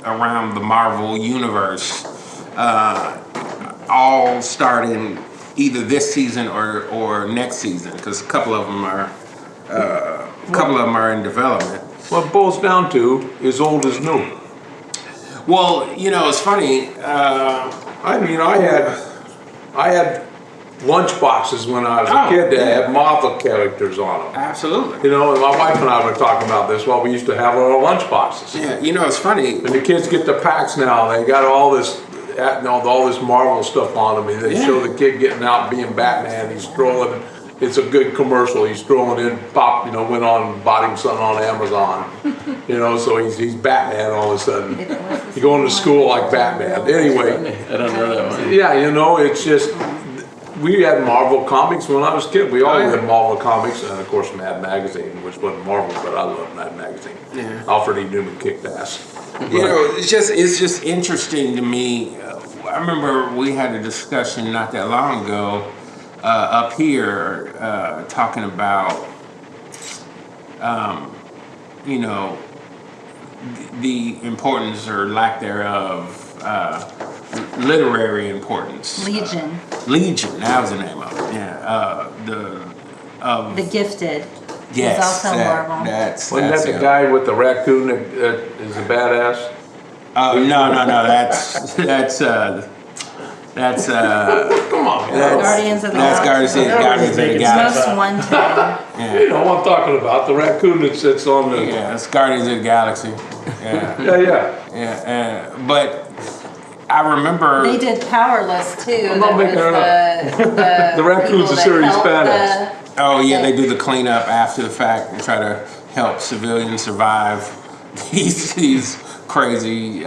around the Marvel universe, all starting either this season or next season, because a couple of them are in development. What it boils down to is old is new. Well, it's funny. I had lunch boxes when I was a kid that had Marvel characters on them. Absolutely. And my wife and I were talking about this while we used to have our lunch boxes. Yeah, it's funny. And the kids get the packs now. They got all this Marvel stuff on them. And they show the kid getting out being Batman. He's strolling. It's a good commercial. He's strolling in, went on and bought him something on Amazon. So he's Batman all of a sudden. He's going to school like Batman. Anyway. I don't know that one. Yeah, it's just, we had Marvel comics when I was a kid. We all had Marvel comics, and of course Mad Magazine, which wasn't Marvel, but I love Mad Magazine. Yeah. Alfred E. Newman kicked ass. It's just interesting to me. I remember we had a discussion not that long ago up here talking about the importance or lack thereof, literary importance. Legion. Legion, that was the name of it. Yeah, The Gifted. yes, is also Marvel. Wasn't that the guy with the raccoon that is a badass? No. That's Come on, Guardians of the That's Galaxy. Guardians of the Galaxy. Most Wanted. You know what I'm talking about, the raccoon that sits on the... Yeah, it's Guardians of the Galaxy. Yeah. Yeah. But I remember They did Powerless too. I'm not making it up. The raccoon's a serious badass. They do the cleanup after the fact and try to help civilians survive these crazy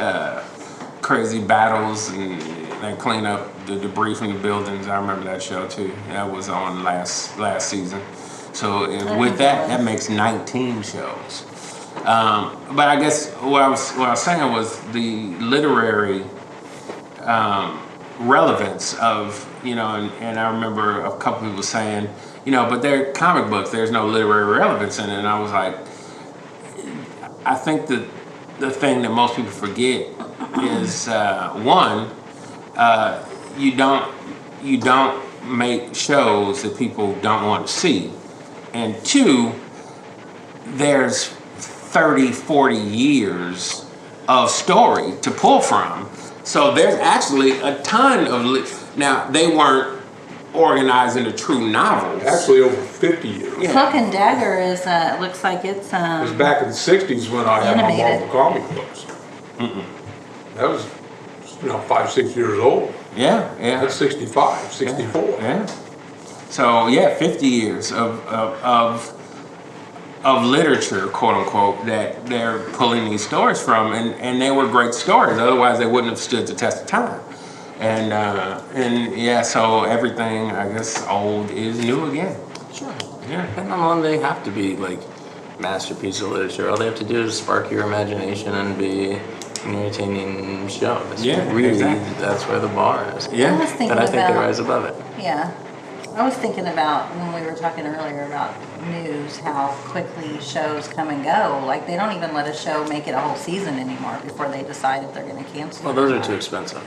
battles and they clean up the debris from the buildings. I remember that show too. That was on last season. So with that makes 19 shows. But I guess what I was saying was the literary relevance of, and I remember a couple people saying, but they're comic books, there's no literary relevance in it. And I was like, I think that the thing that most people forget is one, you don't make shows that people don't want to see. And 2, there's 30, 40 years of story to pull from. So there's actually a ton of... Now, they weren't organized into true novels. Actually, over 50 years. Yeah. Cloak and Dagger is, looks like it's... It was back in the 60s when I had my Marvel comic books. That was, 5, 6 years old. Yeah. That's 65, 64. Yeah. So 50 years of literature, quote unquote, that they're pulling these stories from, and they were great stories. Otherwise, they wouldn't have stood the test of time. So everything, I guess, old is new again. Sure. Yeah. And on they have to be like masterpiece of literature. All they have to do is spark your imagination and be an entertaining show. That's Yeah, really, exactly. that's where the bar is. Yeah. I was thinking But I think they about- rise above it. Yeah. I was thinking about when we were talking earlier about news, how quickly shows come and go. Like, they don't even let a show make it a whole season anymore before they decide if they're going to cancel Well, it. those are too expensive,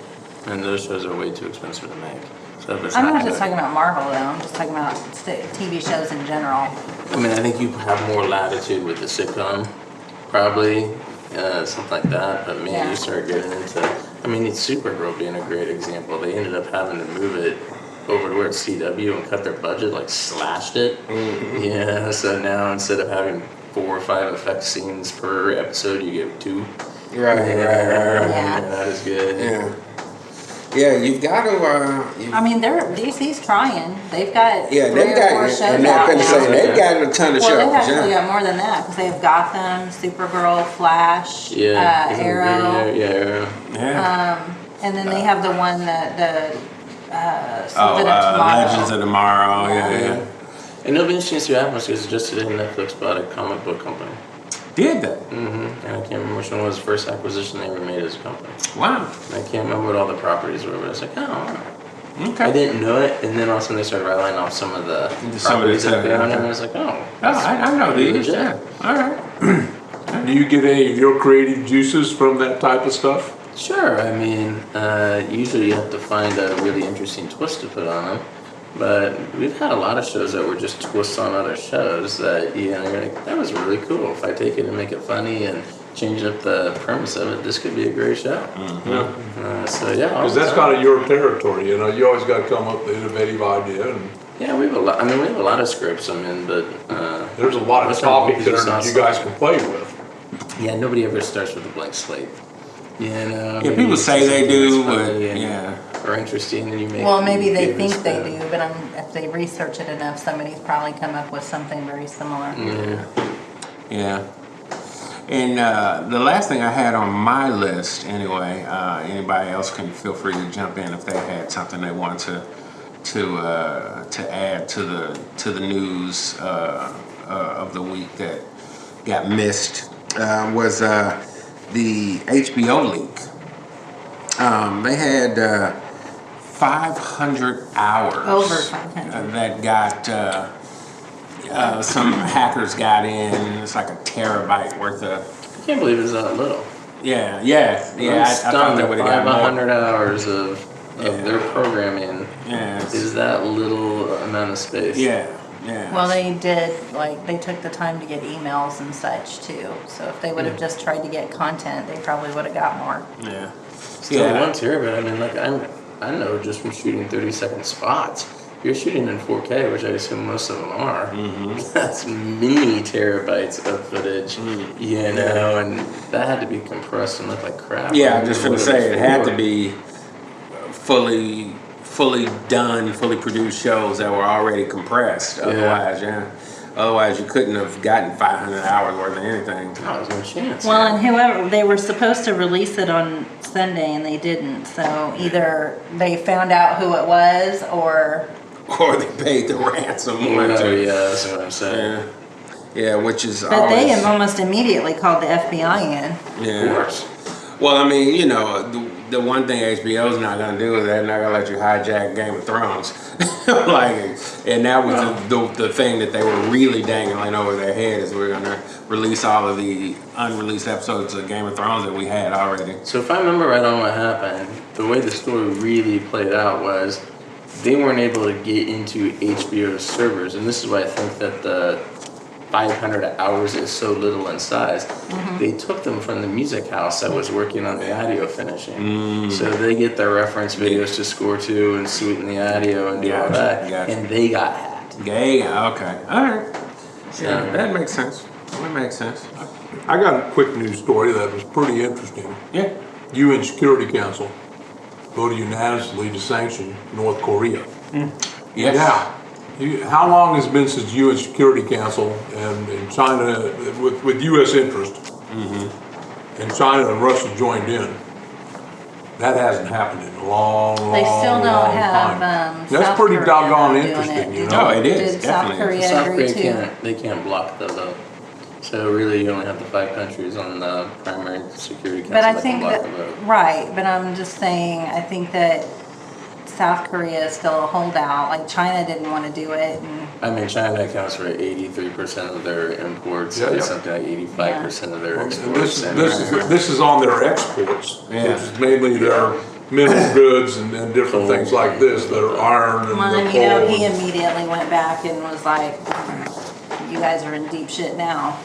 and those shows are way too expensive to make. So if it's I'm not good- just talking about Marvel, though. I'm just talking about TV shows in general. I mean, I think you have more latitude with the sitcom, probably, something like that. But man, Yeah. you start getting into, I mean, it's Supergirl being a great example. They ended up having to move it over to where it's CW and cut their budget, like slashed it. Mm-hmm. Yeah, so now instead of having 4 or 5 effect scenes per episode, you get 2. Right. Yeah. That is good. Yeah. Yeah, you've got to. I mean, DC's trying. They've got Yeah, 3 they've or got. 4 shows And out they're now. saying they've got a ton of Well, they've shows. actually Yeah. got more than that because they've Gotham, Supergirl, Flash, Yeah. Arrow, Yeah, Arrow. Yeah. and then they have the one something of tomorrow. Legends of Tomorrow. Yeah. And it'll be interesting to see what happens because just today Netflix bought a comic book company. Did they? And I can't remember which one was the first acquisition they ever made as a company. Wow. And I can't remember what all the properties were, but I was like, oh, wow. I Okay. didn't know it, and then all of a sudden they started rattling off some of the Some of the properties that they own, okay. and I was like, oh. Oh, I know pretty these. legit. Yeah. All right. Do you get any of your creative juices from that type of stuff? Sure, I mean, usually you have to find a really interesting twist to put on them. But we've had a lot of shows that were just twists on other shows that, you know, you're like, that was really cool. If I take it and make it funny and change up the premise of it, this could be a great show. So, yeah. all Because the that's time. kind of your territory, you know. You always got to come up with an innovative idea, and Yeah, we have a lot. I mean, we have a lot of scripts. I mean, but there's a lot of most our topics movies that are you guys can play with. yeah, nobody ever starts with a blank slate. You know, Yeah, people say they do, but yeah. or interesting, and you make. Well, maybe they give it a think they spin. do, but if they research it enough, somebody's probably come up with something very similar. Yeah. And the last thing I had on my list, anyway, anybody else can feel free to jump in if they had something they wanted to add to the news of the week that got missed was the HBO leak. They had 500 hours. Over 500. That got. Some hackers got in. It's like a terabyte worth of. I can't believe it's that little. Yeah. I'm I thought stunned they that would have got more. 500 hours of their programming Yeah. is that little amount of space. Yeah. Well, they did, like, they took the time to get emails and such too. So if they would have just tried to get content, they probably would have got more. Yeah. Still 1 terabyte. I mean, like I know just from shooting 30-second spots. If you're shooting in 4K, which I assume most of them are, that's many terabytes of footage, you know, and that had to be compressed and look like crap. Yeah, I I'm just mean, gonna what say was it had for. to be fully done, fully produced shows that were already compressed. Otherwise, Otherwise, you couldn't have gotten 500 hours worth of anything. Oh, there's no chance. Well, and whoever, they were supposed to release it on Sunday and they didn't. So either they found out who it was or. Or they paid the ransom. Yeah, that's what I'm saying. Yeah, which is But always. they have almost immediately called the FBI in. Yeah. Of course. Well, I mean, you know, the one thing HBO's not gonna do is they're not gonna let you hijack Game of Thrones. And that was the thing that they were really dangling over their head is we're gonna release all of the unreleased episodes of Game of Thrones that we had already. So if I remember right on what happened, the way the story really played out was they weren't able to get into HBO's servers, and this is why I think that the 500 hours is so little in size. They took them from the music house that was working on the audio finishing. So they get their reference videos to score to and sweeten the audio and do all that, and they got hacked. Yeah, okay. All right. Yeah, that makes sense. That makes sense. I got a quick news story that was pretty interesting. Yeah. UN Security Council voted unanimously to sanction North Korea. Yes. Now, how long has it been since UN Security Council and China, with U.S. interest, and China and Russia joined in? That hasn't happened in a long, They still don't long have time. South That's pretty Korea doggone doing interesting, it. you Did know? Oh, it is, Did South definitely. Korea South agree Korea too? they can't block the vote. So really, you only have the 5 countries on the primary security council But I that think can block that, the vote. right, but I'm just saying, I think that South Korea is still a holdout. Like China didn't want to do it. And I mean, China accounts for 83% of their imports, Yeah, and yeah. something like 85% of their And exports. this is on their exports, which is mainly their mineral goods and different things like this that are iron and well, the and, you know, coal. he immediately went back and was like, "You guys are in deep shit now."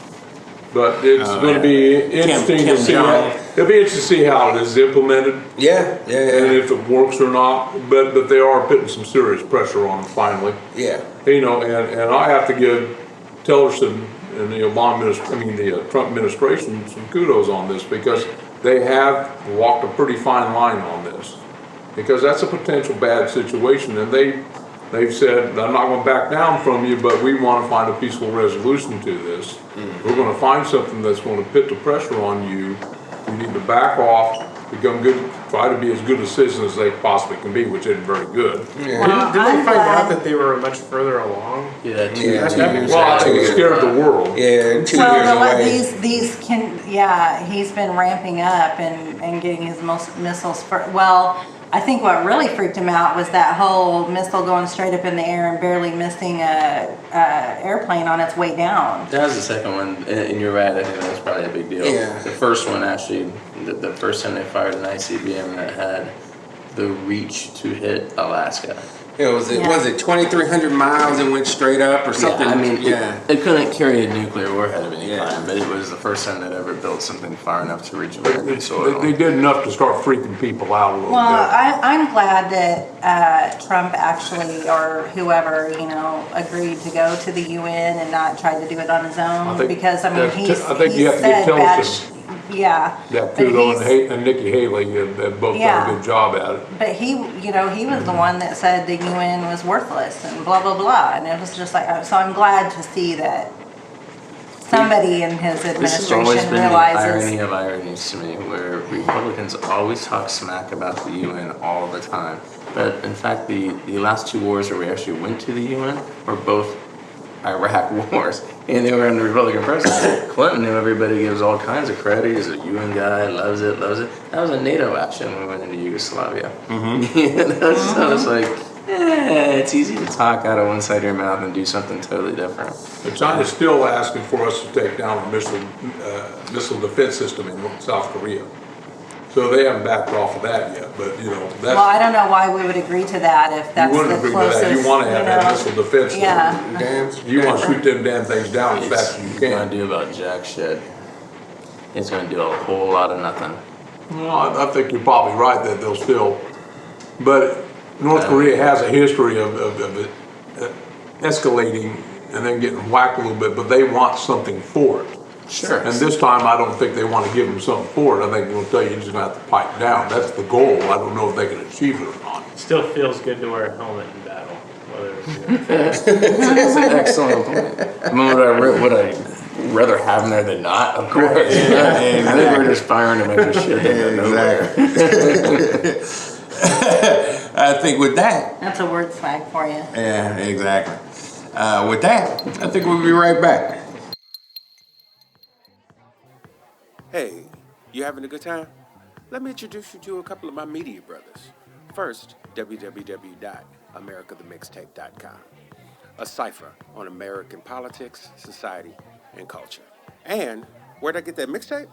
But it's going to be interesting Kim to see. Jong. It'll be interesting to see how it is implemented Yeah, and if it works or not. But they are putting some serious pressure on them finally. yeah. You know, and I have to give Tillerson and the the Trump administration some kudos on this, because they have walked a pretty fine line on this, because that's a potential bad situation, and they've said, I'm not going to back down from you, but we want to find a peaceful resolution to this. We're going to find something that's going to put the pressure on you. You need to back off, become good, try to be as good a citizen as they possibly can be, which isn't very good. Well, Didn't they I'm find out glad- that they were much further along? Yeah, two Yeah. years. Well, I think it scared the world. Yeah, 2 Well, years away. these can, he's been ramping up and getting his missiles. Well, I think what really freaked him out was that whole missile going straight up in the air and barely missing a airplane on its way down. That was the second one, and you're right, I think that was probably a big deal. Yeah. The first one, actually, the first time they fired an ICBM that had the reach to hit Alaska. Yeah, was it 2,300 miles and went straight up or something? Yeah, I mean, yeah. it couldn't carry a nuclear warhead of any Yeah. kind, but it was the first time they'd ever built something far enough to reach American soil. They did enough to start freaking people out a little Well, bit. I'm glad that Trump actually, or whoever, agreed to go to the UN and not try to do it on his own. Because, I mean, I think you have to give Tillerson yeah. that but kudo, he's- and Nikki Haley have both done Yeah. a good job at it. But he was the one that said the UN was worthless and blah, blah, blah. And it was just like, so I'm glad to see that somebody in his This has always administration been the realizes. irony of ironies to me, where Republicans always talk smack about the UN all the time. But in fact, the last two wars where we actually went to the UN were both Iraq wars, and they were under Republican president. Clinton, who everybody gives all kinds of credit, he's a UN guy, loves it. That was a NATO action when we went into Yugoslavia. So it's like, it's easy to talk out of one side of your mouth and do something totally different. But China's still asking for us to take down a missile defense system in South Korea. So they haven't backed off of that yet, but that's. Well, I don't know why we would agree to that if that's You wouldn't the agree to closest. that. You want to have that missile defense system. Yeah. You want to shoot them damn things down as fast as you It's gonna can. do about jack shit. It's gonna do a whole lot of nothing. Well, I think you're probably right that they'll still, but North Korea has a history of it escalating and then getting whacked a little bit, but they want something for it. Sure. And this time, I don't think they want to give them something for it. I think they'll tell you, you're just going to have to pipe down. That's the goal. I don't know if they can achieve it or not. Still feels good to wear a helmet in battle, whether it's That's an excellent point. I mean, would I rather have them there than not? Of course. I think we're just firing a bunch of shit in nowhere. I think with that, That's a word swag for you. yeah, exactly. With that, I think we'll be right back. Hey, you having a good time? Let me introduce you to a couple of my media brothers. First, www.americathemixtape.com, a cipher on American politics, society, and culture. And where'd I get that mixtape?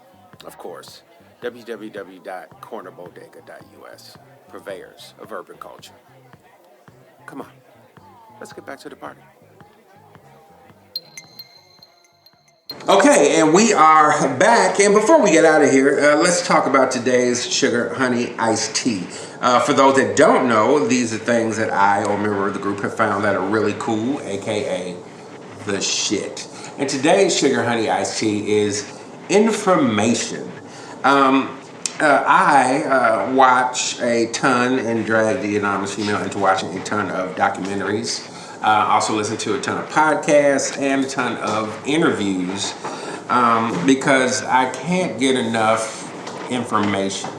Of course, www.cornerbodega.us, purveyors of urban culture. Come on, let's get back to the party. Okay, and we are back. And before we get out of here, let's talk about today's sugar honey iced tea. For those that don't know, these are things that I or a member of the group have found that are really cool, aka the shit. And today's sugar honey iced tea is information. I watch a ton and drag the anonymous female into watching a ton of documentaries. Also listen to a ton of podcasts and a ton of interviews because I can't get enough information.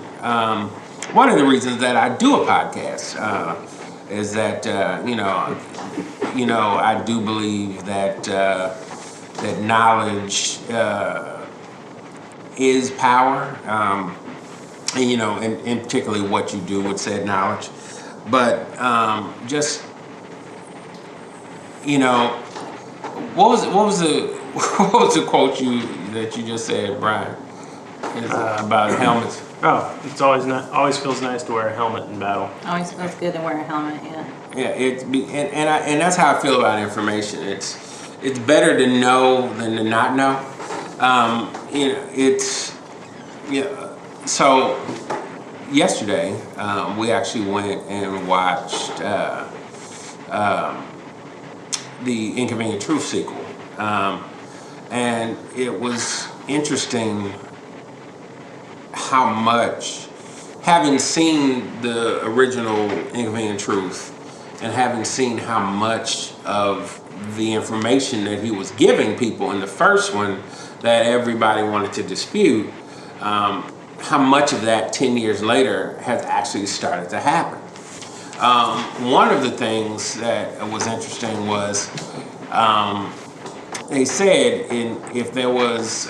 One of the reasons that I do a podcast is that I do believe that that knowledge is power, and particularly what you do with said knowledge. But just, you know, what was the quote that you just said, Brian? About helmets. Oh, always feels nice to wear a helmet in battle. Always feels good to wear a helmet, yeah. Yeah, and that's how I feel about information. It's better to know than to not know. You know, so yesterday we actually went and watched the Inconvenient Truth sequel, and it was interesting how much, having seen the original Inconvenient Truth and having seen how much of the information that he was giving people in the first one that everybody wanted to dispute, how much of that 10 years later has actually started to happen. One of the things that was interesting was they said if there was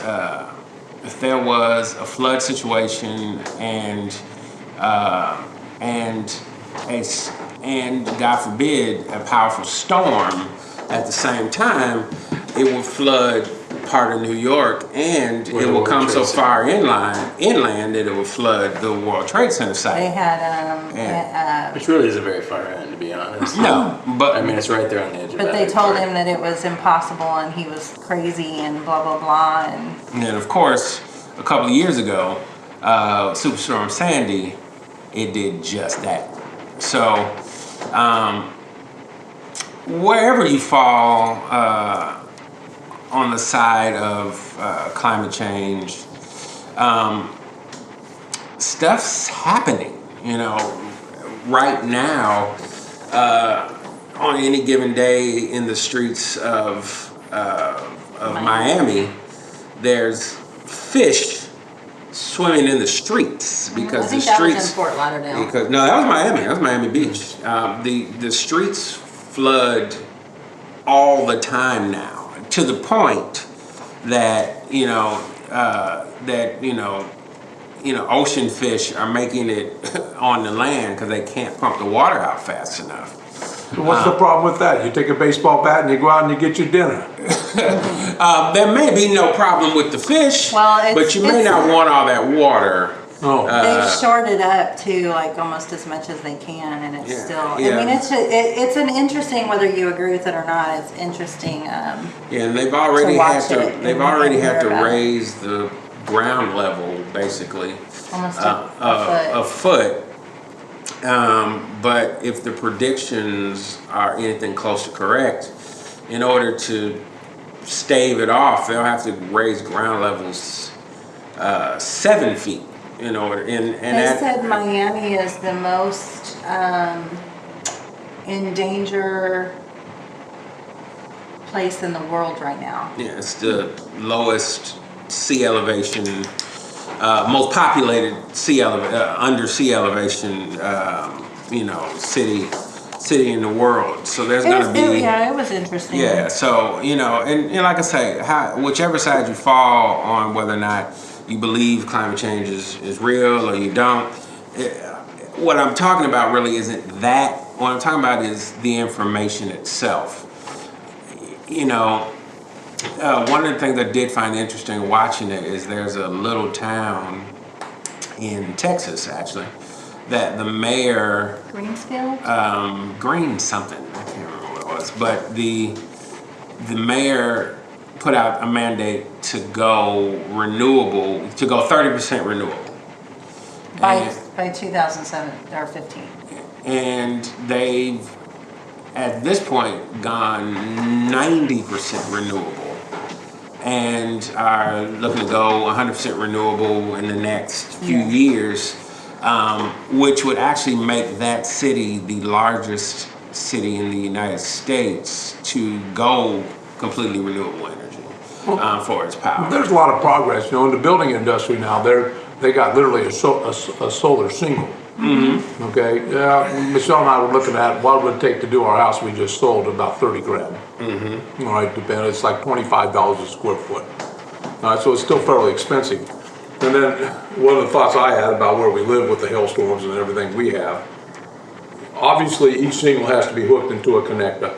a flood situation and God forbid a powerful storm at the same time, it would flood part of New York, and it will come so far inland that it will flood the World Trade Center site. They had, Which really isn't very far in, to be honest. No, but I mean, it's right there on the edge of but they that. told him that it was impossible and he was crazy and blah, blah, blah. And then of course, a couple of years ago, Superstorm Sandy, it did just that. So, wherever you fall on the side of climate change, stuff's happening. You know, right now, on any given day in the streets of Miami, there's fish swimming in the streets because I think the that streets. was in Fort Lauderdale. No, that was Miami. That was Miami Beach. The streets flood all the time now, to the point that ocean fish are making it on the land because they can't pump the water out fast enough. So what's the problem with that? You take a baseball bat and you go out and you get your dinner. There may be no problem with the fish, Well, but you may not want all that water. Oh. They've shored it up to like almost as much as they can, and it's still. Yeah. I mean, it's an interesting, whether you agree with it or not. It's interesting. Yeah, and they've already watch had to. it They've and already hear had to about it. raise the ground level, basically, Almost a foot. But if the predictions are anything close to correct, in order to stave it off, they'll have to raise ground levels 7 feet. In order, They said Miami is the most in danger place in the world right now. Yeah, it's the lowest sea elevation, most populated under sea elevation, city in the world. So there's going to be. It was interesting. Yeah, so and like I say, whichever side you fall on, whether or not you believe climate change is real or you don't, what I'm talking about really isn't that. What I'm talking about is the information itself. One of the things I did find interesting watching it is there's a little town in Texas, actually, that the mayor, Greensfield? Green something, I can't remember what it was, but the mayor put out a mandate to go 30% renewable. By 2007 or 15. And they've, at this point, gone 90% renewable and are looking to go 100% renewable in the next few years, which would actually make that city the largest city in the United States to go completely renewable energy for its power. There's a lot of progress, in the building industry now. They got literally a solar shingle. Mm-hmm. Okay, Michelle and I were looking at what it would take to do our house we just sold, about 30 grand. Mm-hmm. All right, it's like $25 a square foot. All right, so it's still fairly expensive. And then one of the thoughts I had about where we live with the hailstorms and everything we have, obviously each signal has to be hooked into a connector.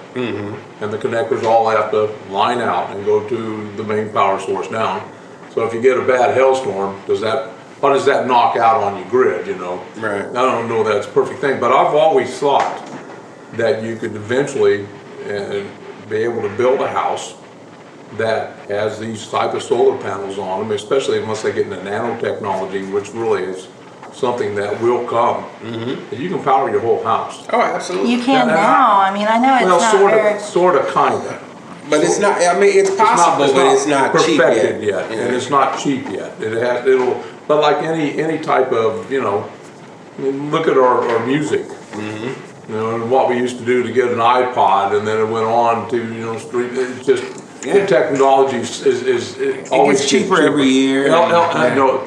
And the connectors all have to line out and go to the main power source down. So if you get a bad hailstorm, what does that knock out on your grid, you know? Right. I don't know that's a perfect thing, but I've always thought that you could eventually be able to build a house that has these type of solar panels on them, especially once they get into nanotechnology, which really is something that will come. And you can power your whole house. Oh, absolutely. You can now. I mean, I know it's Well, not very. sort of, kind of. But it's not. I mean, it's possible, but it's not cheap perfected yet. yet, and it's not cheap yet. But like any type of, you know, look at our music. You know, and what we used to do to get an iPod, and then it went on to, you know, street. It's just the technology is always gets cheaper every year. No,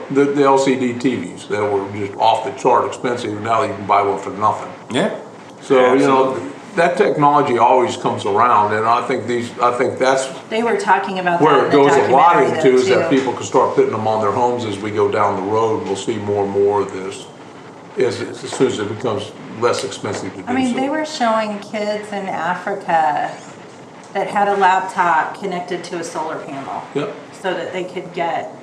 the LCD TVs that were just off the chart expensive. Now you can buy one for nothing. Yeah. So you know, that technology always comes around, and I think that's They were talking about where that it in the goes a lot documentary, into, though, is that too. people can start putting them on their homes as we go down the road. We'll see more and more of this as soon as it becomes less expensive to do I mean, so. they were showing kids in Africa that had a laptop connected to a solar panel Yep. so that they could get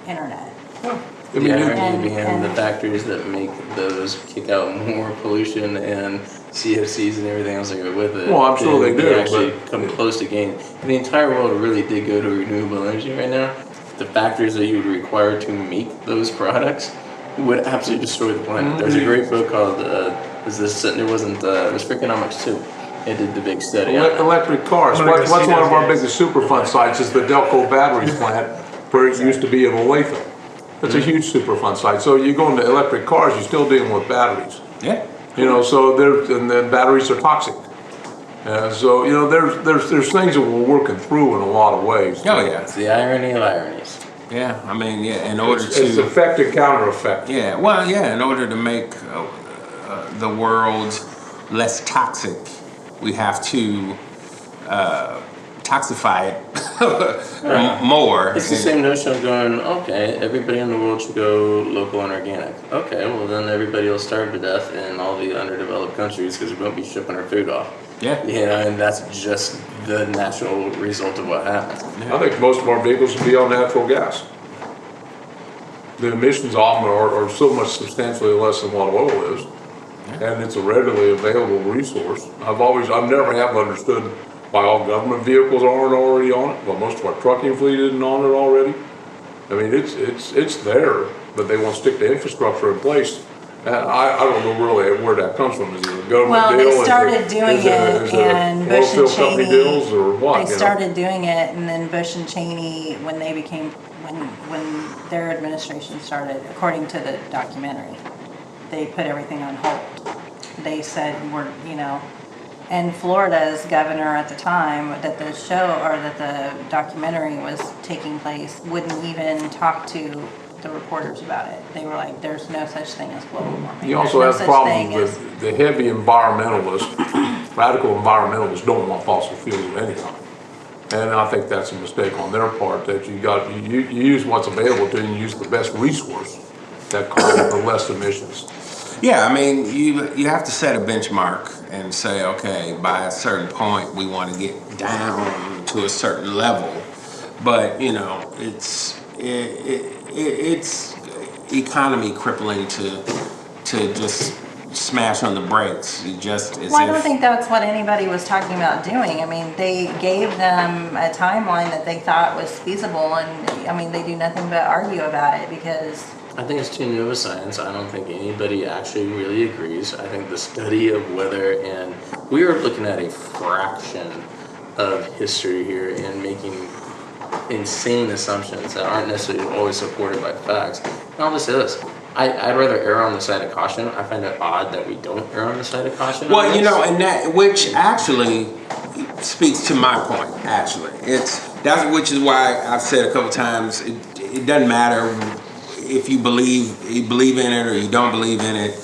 internet. I The mean, irony behind and- the factories that make those kick out more pollution and CFCs and everything else that go with it. Well, I'm sure than they do, actually but- come close to gain. If the entire world really did go to renewable energy right now, the factories that you would require to make those products would absolutely destroy the planet. There's a great book called, it was Freakonomics 2. It did the big study on it. electric cars. I'm gonna What's go one see of those our guys. biggest Superfund sites is the Delco Batteries plant, where it used to be in Olathe. It's a huge Superfund site. So you go into electric cars, you're still dealing with batteries. Yeah. You know, so and then batteries are toxic. So you know, there's things that we're working through in a lot of ways. Oh yeah. It's the irony of ironies. Yeah. I mean, yeah. In order It's to. effect and counter effect. Yeah. Well, yeah. In order to make the world less toxic, we have to toxify it more. It's the same notion of going, okay, everybody in the world should go local and organic. Okay, well then everybody will starve to death in all the underdeveloped countries because we won't be shipping our food off. Yeah. You know, and that's just the natural result of what happens. I think most of our vehicles will be on natural gas. The emissions often are so much substantially less than what oil is. And it's a readily available resource. I've never have understood why all government vehicles aren't already on it. Well, most of our trucking fleet isn't on it already. I mean, it's there, but they want to stick the infrastructure in place. And I don't know really where that comes from. Is it a government Well, deal? they started doing Is it, and Bush and oil field company Cheney. deals or what? They you know? started doing it, and then Bush and Cheney, when their administration started, according to the documentary, they put everything on hold. They said and Florida's governor at the time that the documentary was taking place wouldn't even talk to the reporters about it. They were like, "There's no such thing as global warming." You also There's have no such problems thing as- with the heavy environmentalists, radical environmentalists don't want fossil fuels of any kind. And I think that's a mistake on their part, that you use what's available to you and use the best resource that causes the less emissions. Yeah, I mean, you have to set a benchmark and say, okay, by a certain point, we want to get down to a certain level. But you know, it's economy crippling to just smash on the brakes. Well, I don't think that's what anybody was talking about doing. I mean, they gave them a timeline that they thought was feasible, and I mean, they do nothing but argue about it because. I think it's too new of a science. I don't think anybody actually really agrees. I think the study of weather, and we are looking at a fraction of history here and making insane assumptions that aren't necessarily always supported by facts. And I'll just say this. I'd rather err on the side of caution. I find it odd that we don't err on the side of caution. Well, you know, and that, which actually speaks to my point, actually. Which is why I've said a couple times, it doesn't matter if you believe in it or you don't believe in it.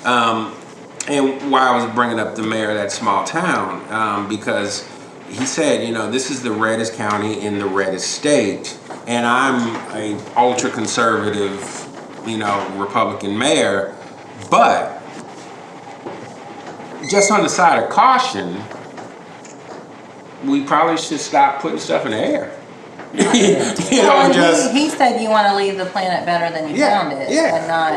And why I was bringing up the mayor of that small town, because he said, you know, this is the reddest county in the reddest state, and I'm a ultra conservative, you know, Republican mayor, but just on the side of caution, we probably should stop putting stuff in the air. Well, and he said you want to leave the planet better than you found it, and not.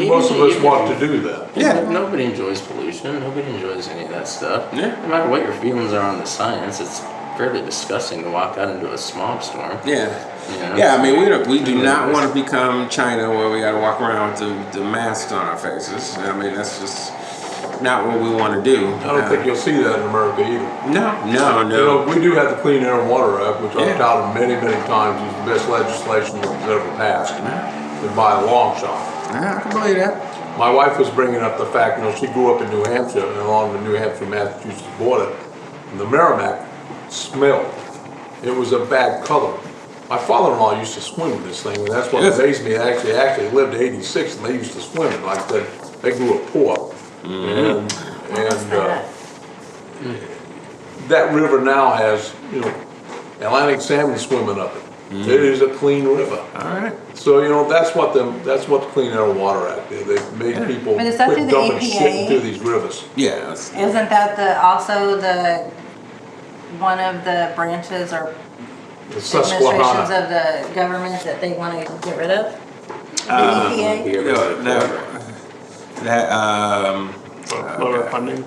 Most of us want to do that. Yeah. Nobody enjoys pollution. Nobody enjoys any of that stuff. Yeah. No matter what your feelings are on the science, it's fairly disgusting to walk out into a smog storm. Yeah. You know? Yeah, I mean, we do not want to become China where we got to walk around with the masks on our faces. I mean, that's just not what we want to do. I don't think you'll see that in America either. No. You know, we do have the Clean Air and Water Act, which I've touted many, many times is the best legislation that's ever passed, and by a long shot. I can believe that. My wife was bringing up the fact, you know, she grew up in New Hampshire, and along the New Hampshire-Massachusetts border, and the Merrimack smelled. It was a bad color. My father-in-law used to swim in this thing, and that's what amazed me. I actually lived to 86, and they used to swim in. Like I said, they grew up poor. And that river now has, you know, Atlantic salmon swimming up it. It is a clean river. All right. So, you know, that's what the Clean Air and Water Act did. They made people But is that quit through the dumping EPA? shit into these rivers. Yeah. Isn't that also the one of the branches or The administrations Susquehanna. of the government that they want to get rid of? The EPA? Lower funding.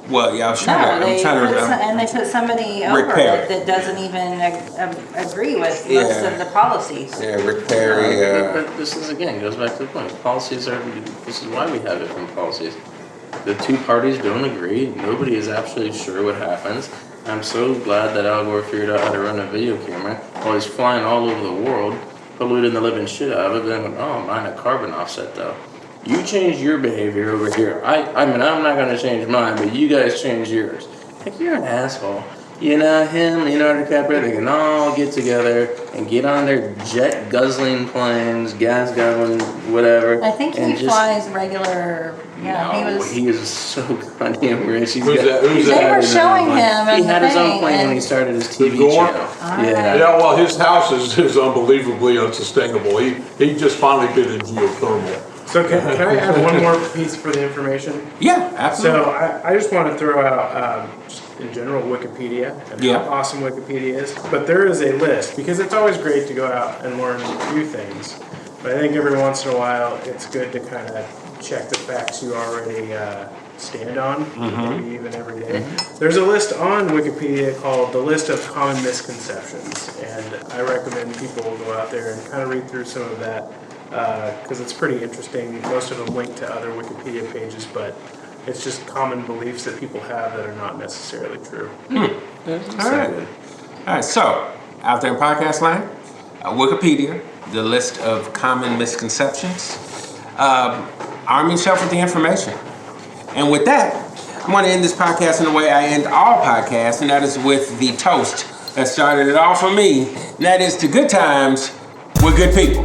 Well, yeah, I'm sure. No, I'm trying to. they put somebody over Perry. it that doesn't even agree with most of the policies. Yeah, Rick Perry. But this is, again, goes back to the point. Policies are, this is why we have different policies. The two parties don't agree. Nobody is absolutely sure what happens. I'm so glad that Al Gore figured out how to run a video camera while he's flying all over the world, polluting the living shit out of it, then going, oh, mine a carbon offset though. You change your behavior over here. I mean, I'm not gonna change mine, but you guys change yours. Like, you're an asshole. You know, him, Leonardo DiCaprio, they can all get together and get on their jet guzzling planes, gas guzzling, whatever. I think he flies regular. Yeah, he is so goddamn rich. Who's that? They were showing him. He had his own plane and when he started his TV Gore? channel. Yeah. Yeah, well, his house is unbelievably unsustainable. He just finally did a geothermal. So can I add one more piece for the information? Yeah, absolutely. So I just want to throw out, just in general, Wikipedia and how awesome Wikipedia is. But there is a list, because it's always great to go out and learn new things. But I think every once in a while, it's good to kind of check the facts you already stand on, maybe even every day. There's a list on Wikipedia called the List of Common Misconceptions. And I recommend people go out there and kind of read through some of that. Because it's pretty interesting. Most of them link to other Wikipedia pages, but it's just common beliefs that people have that are not necessarily true. All right. So, out there in podcast land, Wikipedia, the list of common misconceptions. Arm yourself with the information. And with that, I want to end this podcast in the way I end all podcasts, and that is with the toast that started it all for me, and that is to good times with good people.